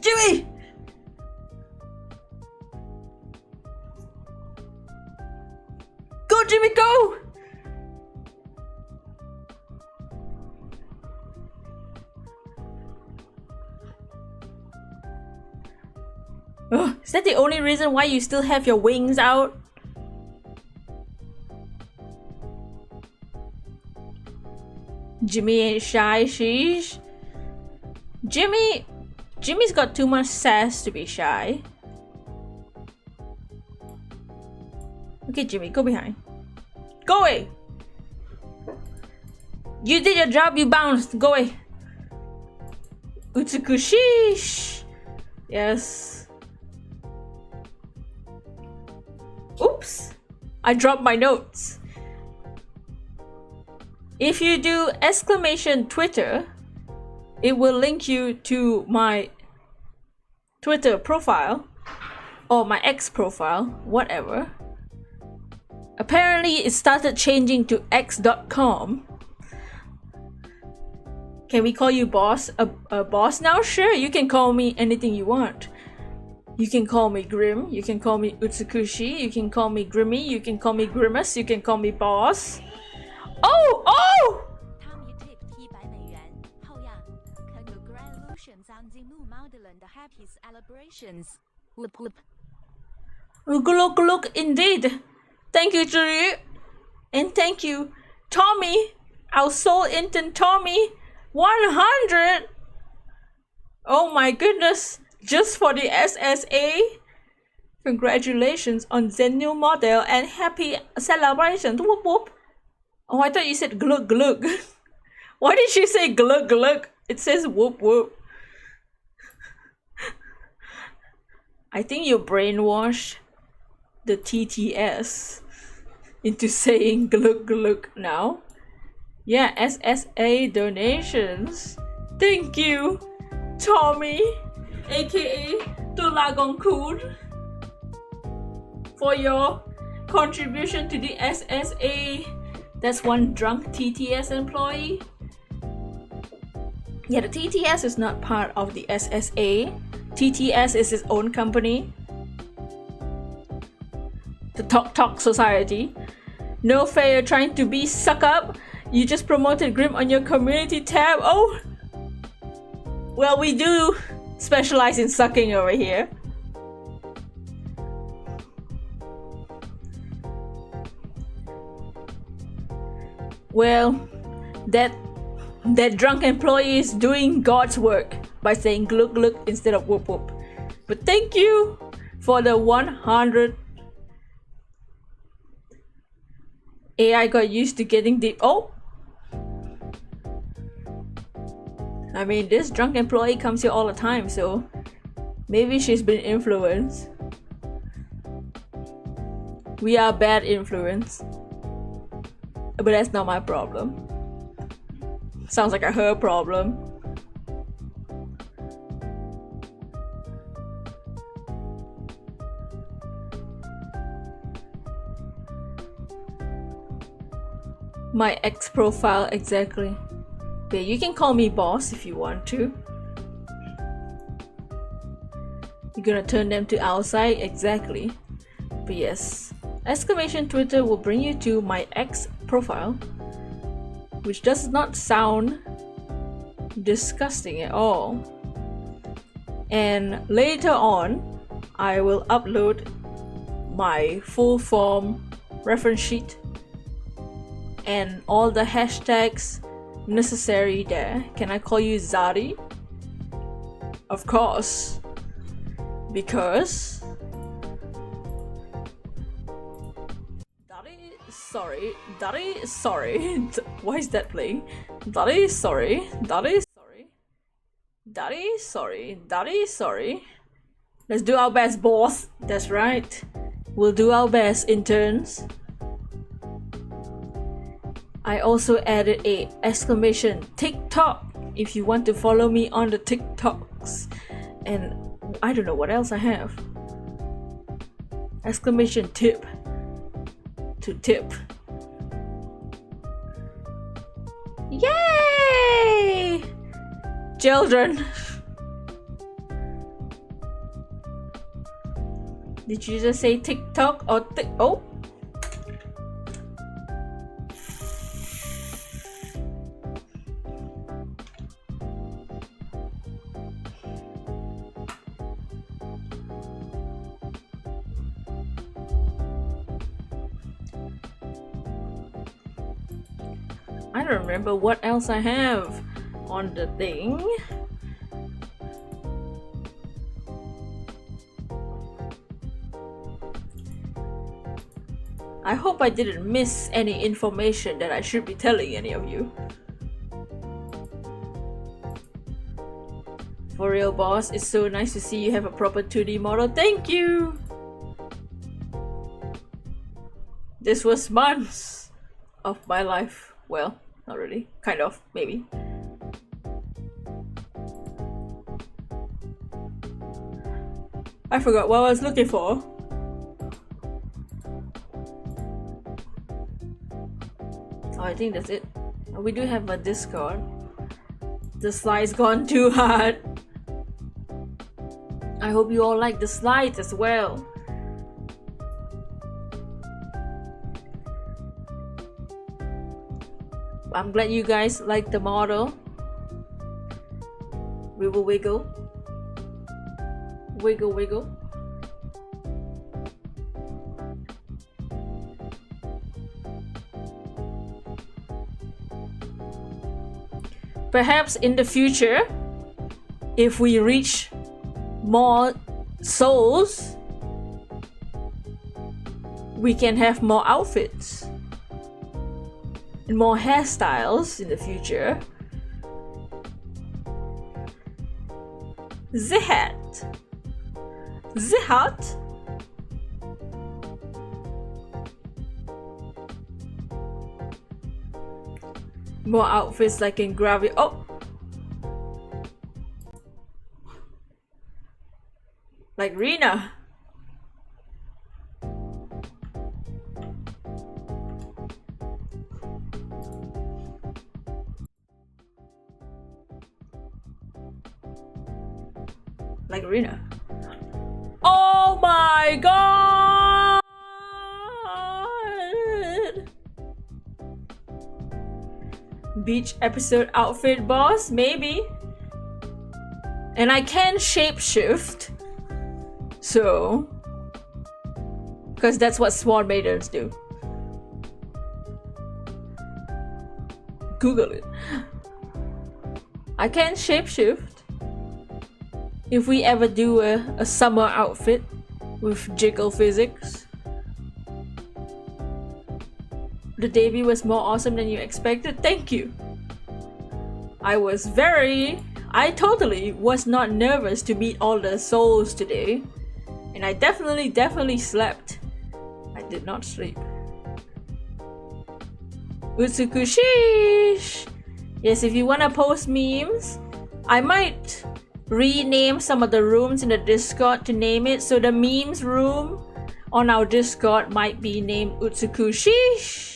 Jimmy! Go, Jimmy, go! Ugh, is that the only reason why you still have your wings out? Jimmy ain't shy, sheesh. Jimmy's got too much sass to be shy. Okay, Jimmy, go behind. Go away! You did your job, you bounced. Go away. Utsukushii! Yes. Oops! I dropped my notes. If you do exclamation Twitter, it will link you to my Twitter profile or my X profile, whatever. Apparently it started changing to x.com. Can we call you boss? A boss now? Sure, you can call me anything you want. You can call me Grim, you can call me Utsukushii, you can call me Grimmy, you can call me Grimace, you can call me boss. Oh! Oh! Look, indeed. Thank you, Julie. And thank you, Tommy. Our soul intern Tommy. 100. Oh my goodness! Just for the SSA? Congratulations on the new model and happy celebration. Whoop whoop. Oh, I thought you said glug glug. Why did she say glug glug? It says whoop whoop. I think you brainwashed the TTS into saying glug glug now. Yeah, SSA donations. Thank you, Tommy, aka Tulagonkun, for your contribution to the SSA. That's one drunk TTS employee. Yeah, the TTS is not part of the SSA. TTS is its own company. The Tok Tok Society. No fair trying to be suck up. You just promoted Grim on your community tab. Oh! Well, we do specialize in sucking over here. Well, that drunk employee is doing God's work by saying glug glug instead of whoop whoop. But thank you for the 100. AI got used to getting deep. Oh! I mean, this drunk employee comes here all the time, so maybe she's been influenced. We are bad influence. But that's not my problem. Sounds like a her problem. My ex profile, exactly. Yeah, you can call me boss if you want to. You're gonna turn them to outside, exactly. But yes, exclamation Twitter will bring you to my ex profile, which does not sound disgusting at all. And later on, I will upload my full form reference sheet and all the hashtags necessary there. Can I call you Zari? Of course. Because sorry. Why is that playing? Daddy, sorry. Let's do our best, boss. That's right. We'll do our best, interns. I also added a exclamation TikTok if you want to follow me on the TikToks. And I don't know what else I have. Exclamation tip to tip. Yay! Children. Did you just say TikTok or oh? I don't remember what else I have on the thing. I hope I didn't miss any information that I should be telling any of you. For real, boss, it's so nice to see you have a proper 2D model. Thank you! This was months of my life. Well, not really. Kind of, maybe. I forgot what I was looking for. Oh, I think that's it. We do have a Discord. The slide's gone too hard. I hope you all like the slides as well. I'm glad you guys like the model. We will wiggle. Wiggle, wiggle. Perhaps in the future, if we reach more souls, we can have more outfits and more hairstyles in the future. The hat. The hat. More outfits like in gravity. Oh! Like Rena. Like Rena. Oh my god! Beach episode outfit boss? Maybe. And I can shapeshift. So, because that's what swan maidens do. Google it. I can shapeshift. If we ever do a summer outfit with jiggle physics. The debut was more awesome than you expected. Thank you. I totally was not nervous to meet all the souls today. And I definitely slept. I did not sleep. Utsukushii! Yes, if you wanna post memes, I might rename some of the rooms in the Discord to name it. So the memes room on our Discord might be named Utsukushii.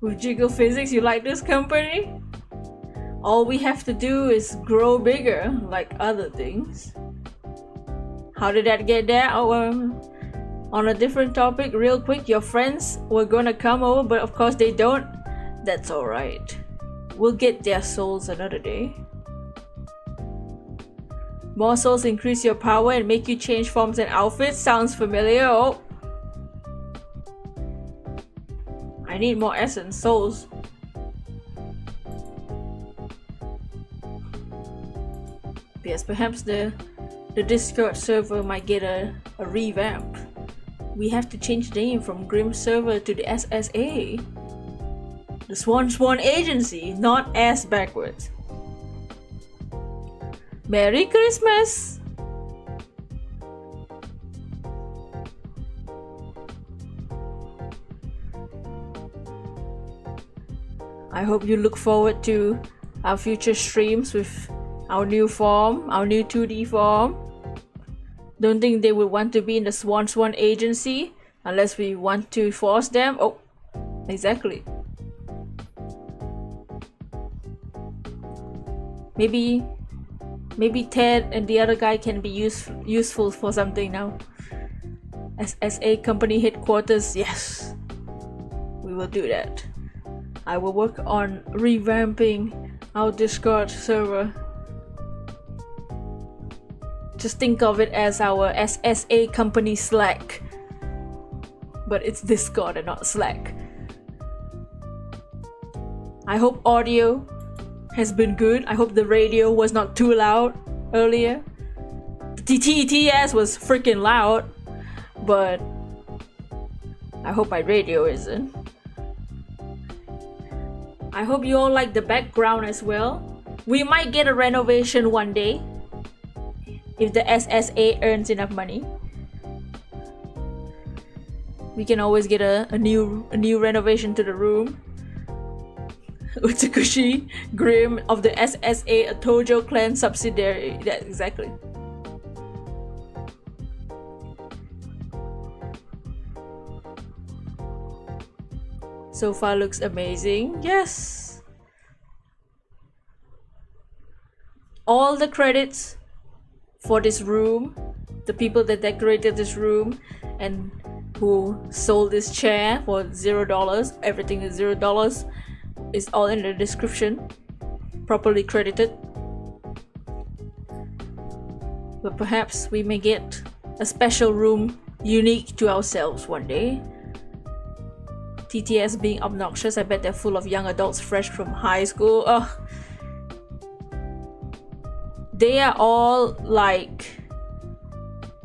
With Jiggle Physics, you like this company? All we have to do is grow bigger, like other things. How did that get there? On a different topic, real quick, your friends were gonna come over, but of course they don't. That's alright. We'll get their souls another day. More souls increase your power and make you change forms and outfits. Sounds familiar. Oh. I need more essence souls. Yes, perhaps the Discord server might get a revamp. We have to change the name from Grim server to the SSA. The Swan Agency, not S backwards. Merry Christmas! I hope you look forward to our future streams with our new form, our new 2D form. Don't think they will want to be in the Swan Agency unless we want to force them. Oh, exactly. Maybe Ted and the other guy can be useful for something now. SSA company headquarters, yes. We will do that. I will work on revamping our Discord server. Just think of it as our SSA company Slack. But it's Discord and not Slack. I hope audio has been good. I hope the radio was not too loud earlier. The TTS was freaking loud. But I hope my radio isn't. I hope you all like the background as well. We might get a renovation one day if the SSA earns enough money. We can always get a new renovation to the room. Utsukushii, Grim of the SSA, a Tojo clan subsidiary. Yeah, exactly. So far looks amazing. Yes. All the credits for this room, the people that decorated this room and who sold this chair for $0, everything is $0, is all in the description, properly credited. But perhaps we may get a special room unique to ourselves one day. TTS being obnoxious, I bet they're full of young adults fresh from high school. Ugh. They are all like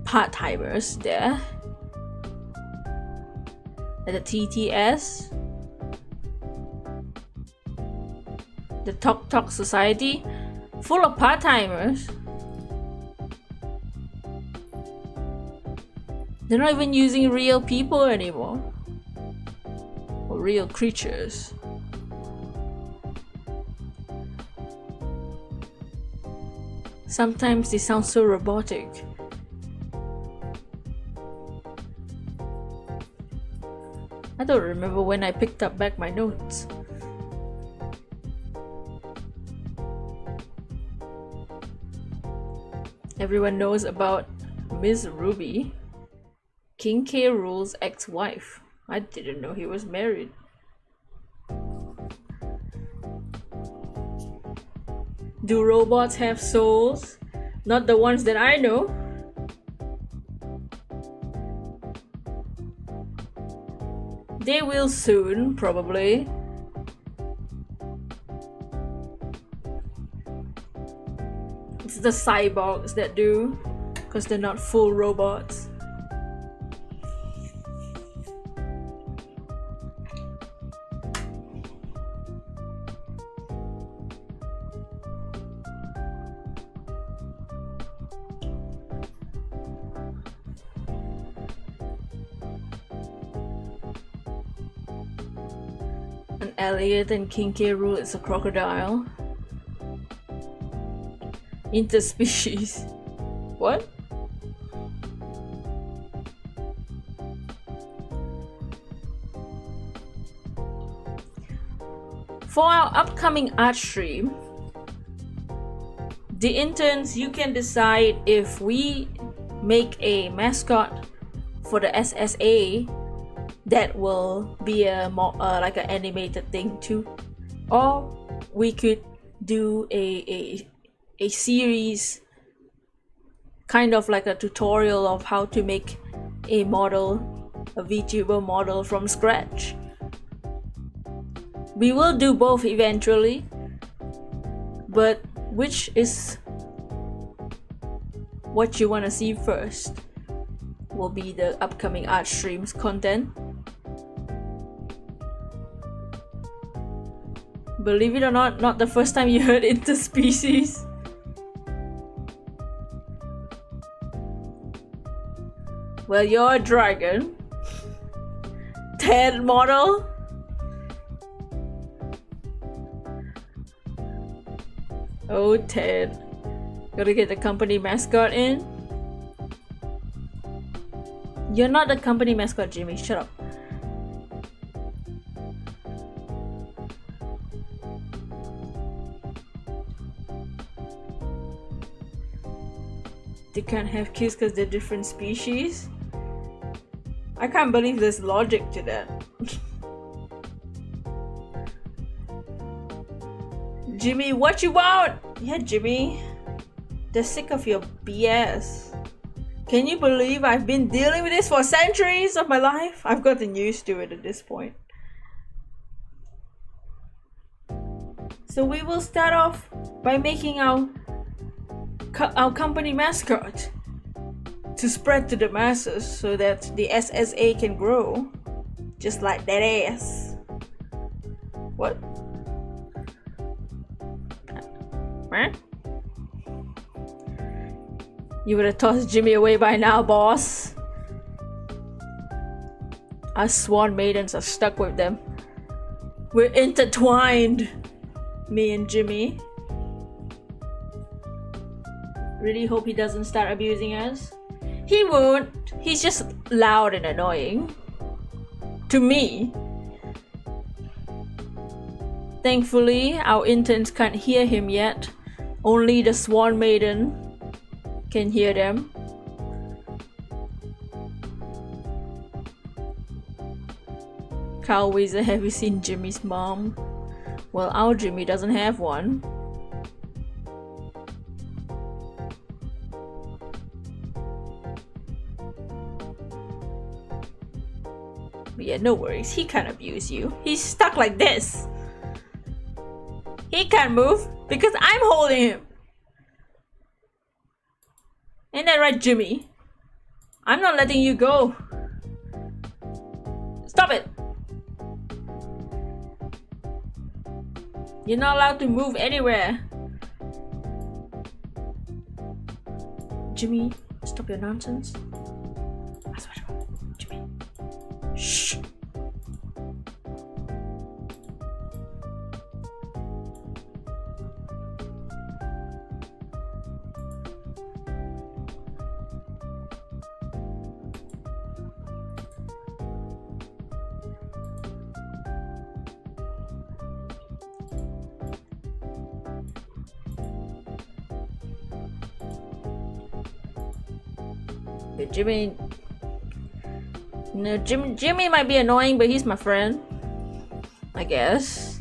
part-timers there at the TTS, the Tok Society, full of part-timers. They're not even using real people anymore, or real creatures. Sometimes they sound so robotic. I don't remember when I picked up back my notes. Everyone knows about Miss Ruby, King K. Rool's ex-wife. I didn't know he was married. Do robots have souls? Not the ones that I know. They will soon, probably. It's the cyborgs that do, because they're not full robots. Elliot and King K. Rool is a crocodile. Interspecies. What? For our upcoming art stream, the interns, you can decide if we make a mascot for the SSA that will be a more like an animated thing too, or we could do a series, kind of like a tutorial of how to make a model, a VTuber model from scratch. We will do both eventually, but which is what you want to see first will be the upcoming art streams content. Believe it or not, not the first time you heard interspecies. Well, you're a dragon. Ted model. Oh, Ted. Gotta get the company mascot in. You're not the company mascot, Jimmy. Shut up. They can't have kids because they're different species. I can't believe there's logic to that. Jimmy, what you want? Yeah, Jimmy. They're sick of your BS. Can you believe I've been dealing with this for centuries of my life? I've gotten used to it at this point. So we will start off by making our company mascot to spread to the masses so that the SSA can grow just like that ass. What? Huh? You would have tossed Jimmy away by now, boss. Us swan maidens are stuck with them. We're intertwined, me and Jimmy. Really hope he doesn't start abusing us. He won't. He's just loud and annoying. To me. Thankfully, our interns can't hear him yet. Only the Swan Maiden can hear them. Carl Weiser, have you seen Jimmy's mom? Well, our Jimmy doesn't have one. But yeah, no worries. He can't abuse you. He's stuck like this. He can't move because I'm holding him. Ain't that right, Jimmy? I'm not letting you go. Stop it. You're not allowed to move anywhere. Jimmy, stop your nonsense. Jimmy. Shh. Jimmy. No, Jimmy might be annoying, but he's my friend, I guess.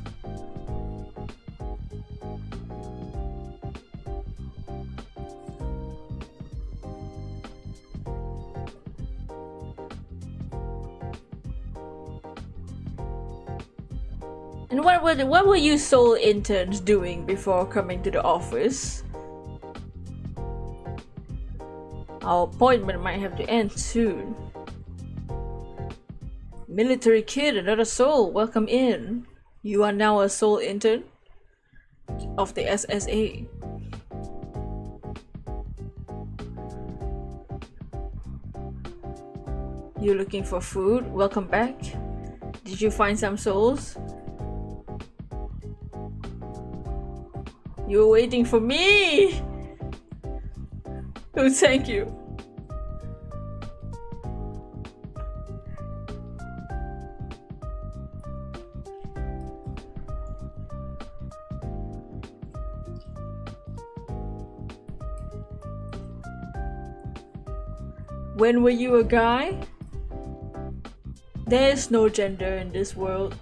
And what were you soul interns doing before coming to the office? Our appointment might have to end soon. Military kid, another soul, welcome in. You are now a soul intern of the SSA. You're looking for food? Welcome back. Did you find some souls? You're waiting for me! Oh, thank you. When were you a guy? There's no gender in this world.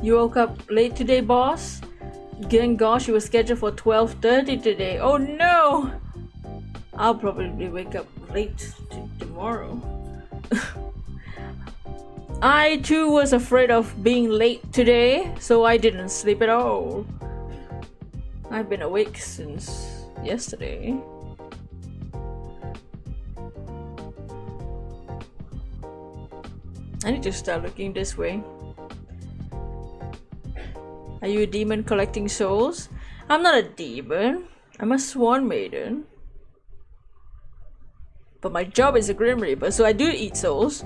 You woke up late today, boss? Again, gosh, you were scheduled for 12:30 today. Oh no! I'll probably wake up late tomorrow. I too was afraid of being late today, so I didn't sleep at all. I've been awake since yesterday. I need to start looking this way. Are you a demon collecting souls? I'm not a demon. I'm a swan maiden. But my job is a Grim Reaper, so I do eat souls.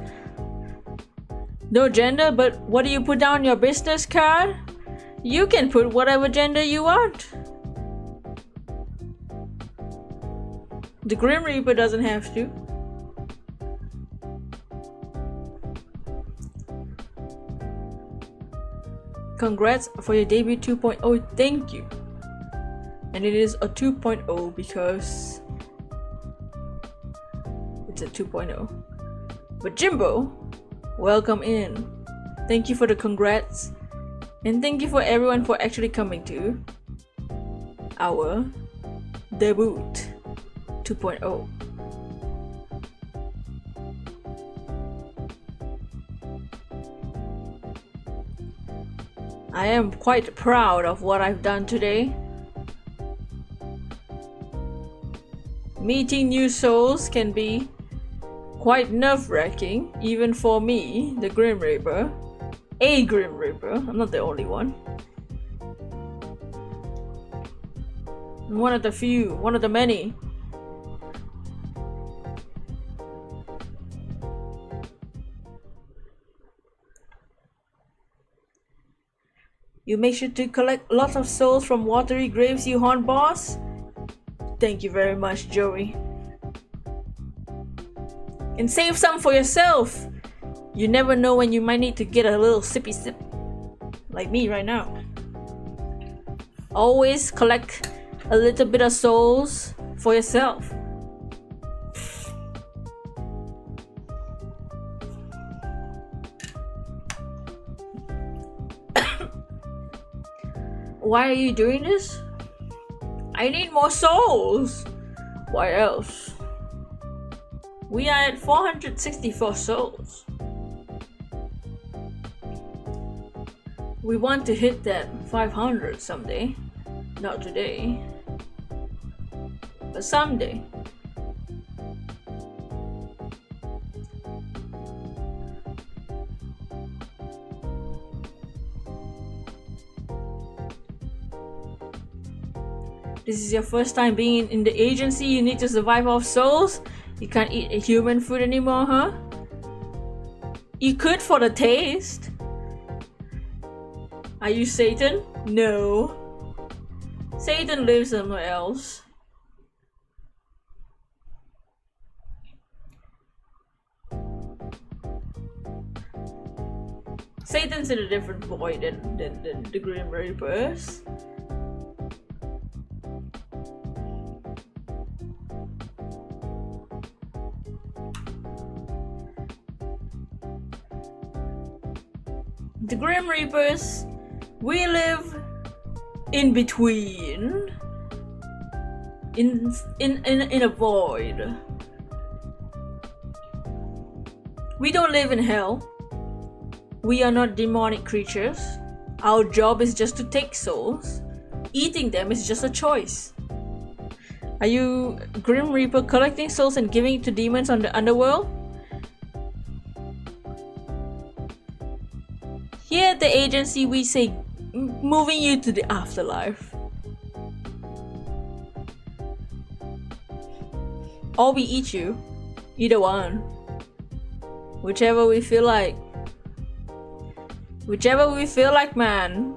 No gender, but what do you put down on your business card? You can put whatever gender you want. The Grim Reaper doesn't have to. Congrats for your debut 2.0, thank you. And it is a 2.0 because it's a 2.0. But Jimbo, welcome in. Thank you for the congrats. And thank you for everyone for actually coming to our debut 2.0. I am quite proud of what I've done today. Meeting new souls can be quite nerve-wracking, even for me, the Grim Reaper. A Grim Reaper, I'm not the only one. I'm one of the few, one of the many. You make sure to collect lots of souls from watery graves you haunt, boss? Thank you very much, Joey. And save some for yourself! You never know when you might need to get a little sippy sip. Like me right now. Always collect a little bit of souls for yourself. Why are you doing this? I need more souls. Why else? We are at 464 souls. We want to hit that 500 someday. Not today, but someday. This is your first time being in the agency. You need to survive off souls. You can't eat a human food anymore, huh? You could for the taste. Are you Satan? No. Satan lives somewhere else. Satan's in a different void than the Grim Reapers. The Grim Reapers, we live in between, in a void. We don't live in hell. We are not demonic creatures. Our job is just to take souls. Eating them is just a choice. Are you Grim Reaper collecting souls and giving it to demons on the underworld? Here at the agency, we say moving you to the afterlife. Or we eat you. Either one. Whichever we feel like. Whichever we feel like, man.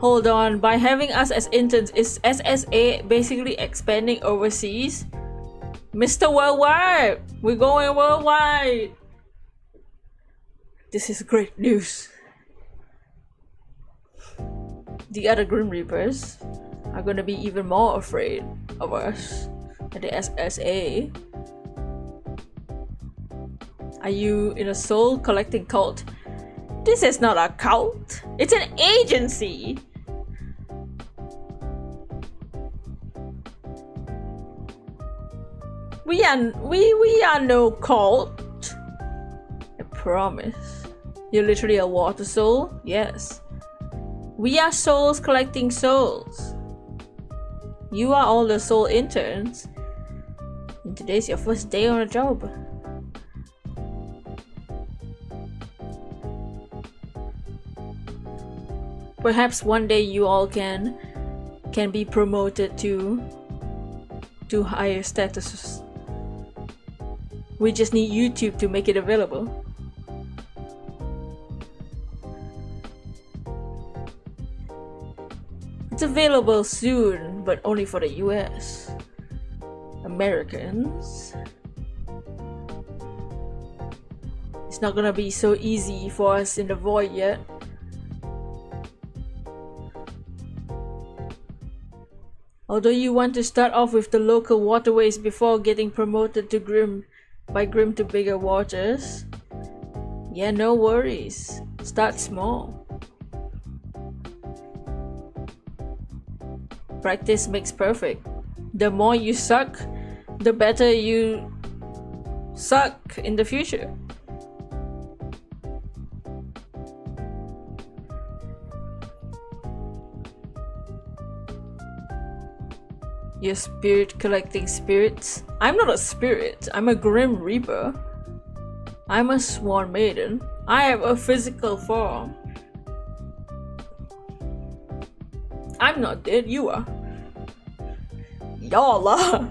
Hold on, by having us as interns, is SSA basically expanding overseas? Mr. Worldwide! We're going worldwide! This is great news. The other Grim Reapers are gonna be even more afraid of us at the SSA. Are you in a soul collecting cult? This is not a cult. It's an agency. We are no cult. I promise. You're literally a water soul? Yes. We are souls collecting souls. You are all the soul interns. And today's your first day on a job. Perhaps one day you all can be promoted to higher statuses. We just need YouTube to make it available. It's available soon, but only for the US. Americans. It's not gonna be so easy for us in the void yet. Although you want to start off with the local waterways before getting promoted to Grim to bigger waters. Yeah, no worries. Start small. Practice makes perfect. The more you suck, the better you suck in the future. Your spirit collecting spirits? I'm not a spirit. I'm a Grim Reaper. I'm a Swan Maiden. I have a physical form. I'm not dead, you are. Y'all are.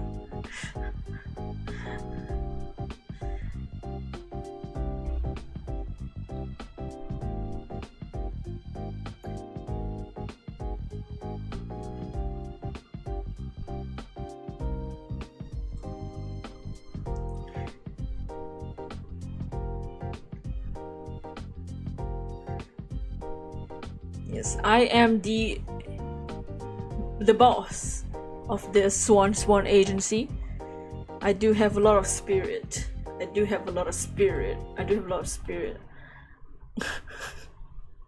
Yes, I am the boss of the Swan agency. I do have a lot of spirit.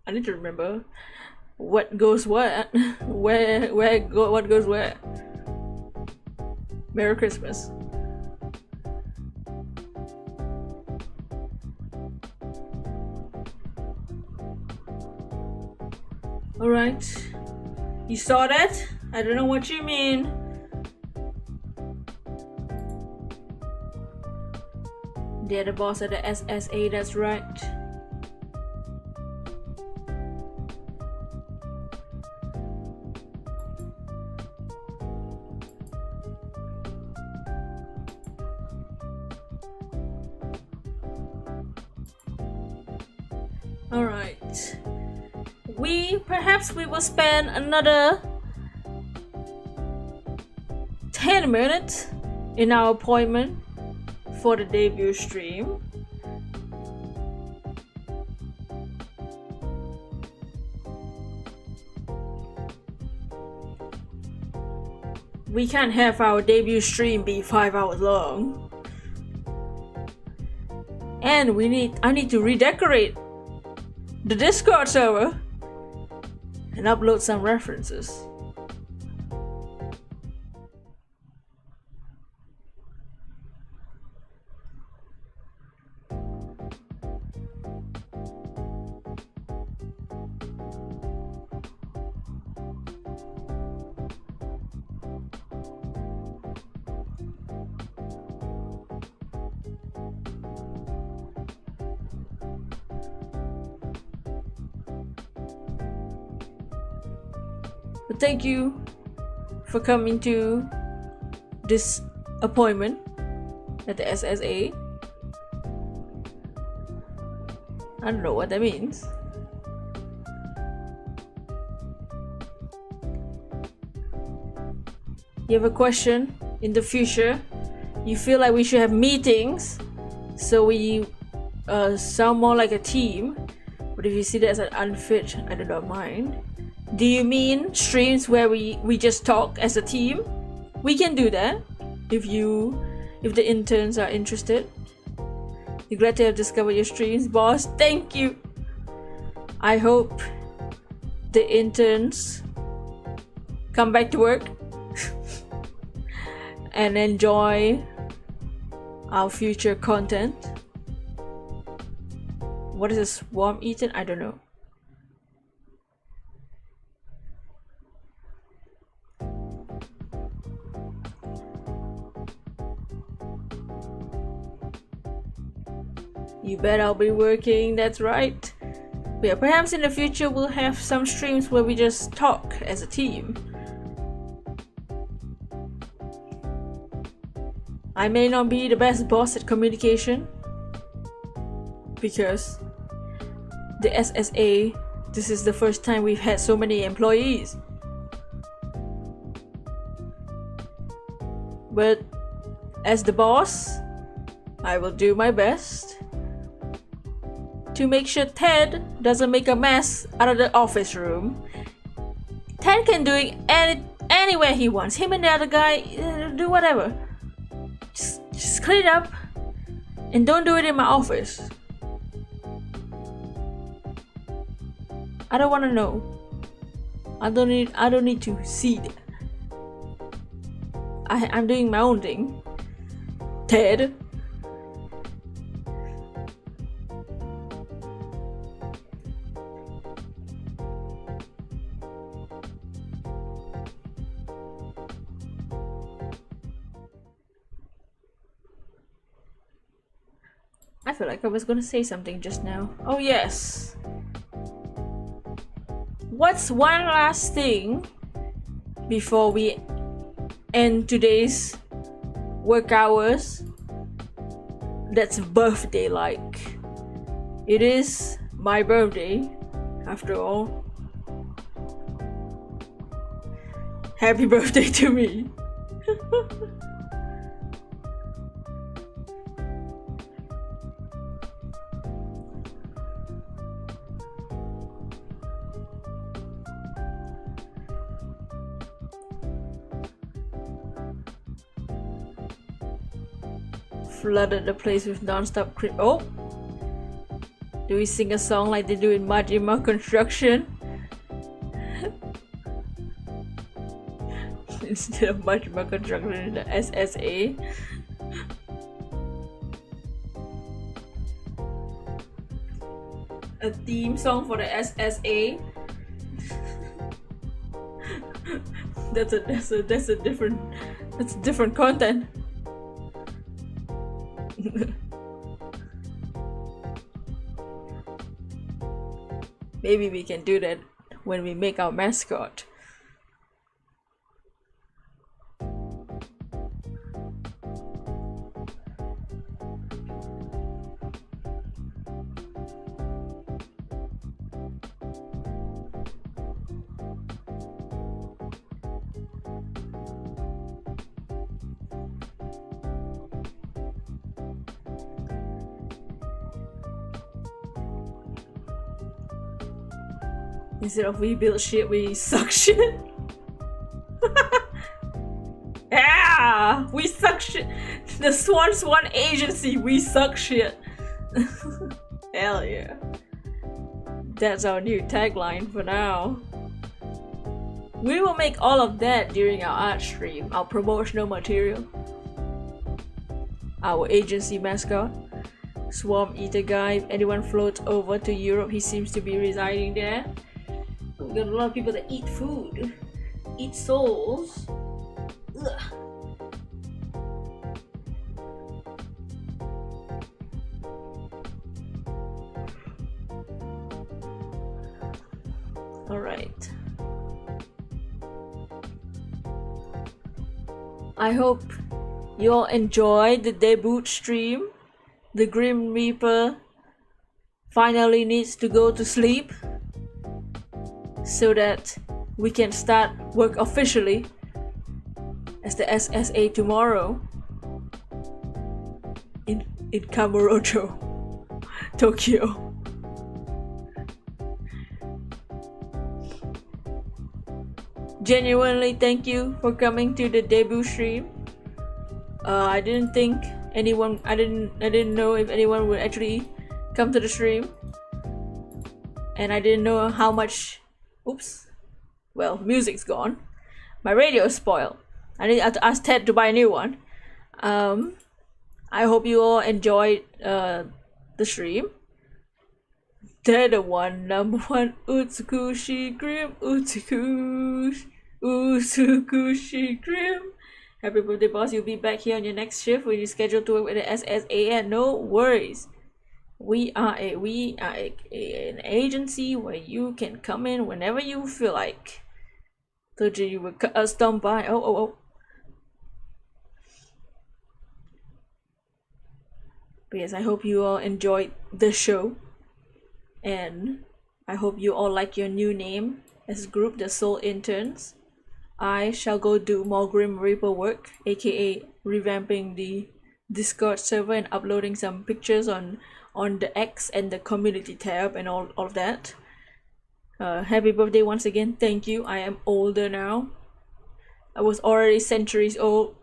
I need to remember what goes what, what goes where. Merry Christmas. Alright. You saw that? I don't know what you mean. They're the boss at the SSA, that's right. Alright. Perhaps we will spend another 10 minutes in our appointment for the debut stream. We can't have our debut stream be 5 hours long. And I need to redecorate the Discord server and upload some references. But thank you for coming to this appointment at the SSA. I don't know what that means. You have a question in the future? You feel like we should have meetings so we sound more like a team? But if you see that as an unfit, I do not mind. Do you mean streams where we just talk as a team? We can do that if the interns are interested. You're glad to have discovered your streams, boss. Thank you. I hope the interns come back to work and enjoy our future content. What is this worm eaten? I don't know. You bet I'll be working, that's right. But yeah, perhaps in the future we'll have some streams where we just talk as a team. I may not be the best boss at communication because the SSA, this is the first time we've had so many employees. But as the boss, I will do my best to make sure Ted doesn't make a mess out of the office room. Ted can do it anywhere he wants. Him and the other guy, do whatever. Just clean it up and don't do it in my office. I don't want to know. I don't need to see that. I'm doing my own thing. Ted. I feel like I was gonna say something just now. Oh yes. What's one last thing before we end today's work hours that's birthday like? It is my birthday after all. Happy birthday to me. Flooded the place with non-stop Oh! Do we sing a song like they do in Majima Construction? instead of much more construction in the SSA. A theme song for the SSA. that's different content. Maybe we can do that when we make our mascot. Instead of we build shit, we suck shit. Yeah, we suck shit. The Swan agency, we suck shit. Hell yeah. That's our new tagline for now. We will make all of that during our art stream, our promotional material. Our agency mascot, Swarm Eater Guy. If anyone floats over to Europe, he seems to be residing there. We've got a lot of people that eat food, eat souls. Ugh. All right. I hope you all enjoyed the debut stream. The Grim Reaper finally needs to go to sleep so that we can start work officially as the SSA tomorrow in Kamurocho, Tokyo. Genuinely thank you for coming to the debut stream. I didn't think anyone, I didn't know if anyone would actually come to the stream, and I didn't know how much. Oops. Well, music's gone. My radio's spoiled. I need to ask Ted to buy a new one. I hope you all enjoyed the stream. They're the number one Utsukushii Grim. Utsukushii Grim. Happy birthday, boss. You'll be back here on your next shift when you schedule to work with the SSA. And no worries. We are an agency where you can come in whenever you feel like. Told you would cut us down by. Oh. But yes, I hope you all enjoyed the show. And I hope you all like your new name as group, the Soul Interns. I shall go do more Grim Reaper work, aka revamping the Discord server and uploading some pictures on the X and the community tab and all of that. Happy birthday once again. Thank you. I am older now. I was already centuries old.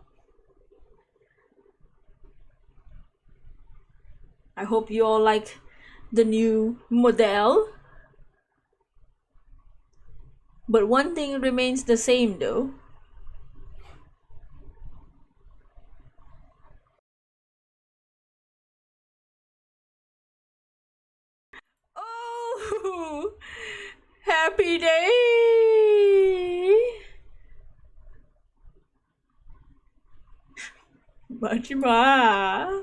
I hope you all like the new model. But one thing remains the same though. Oh, happy day! Majima.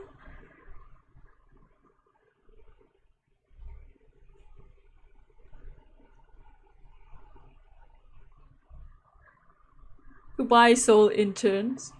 Goodbye, Soul Interns.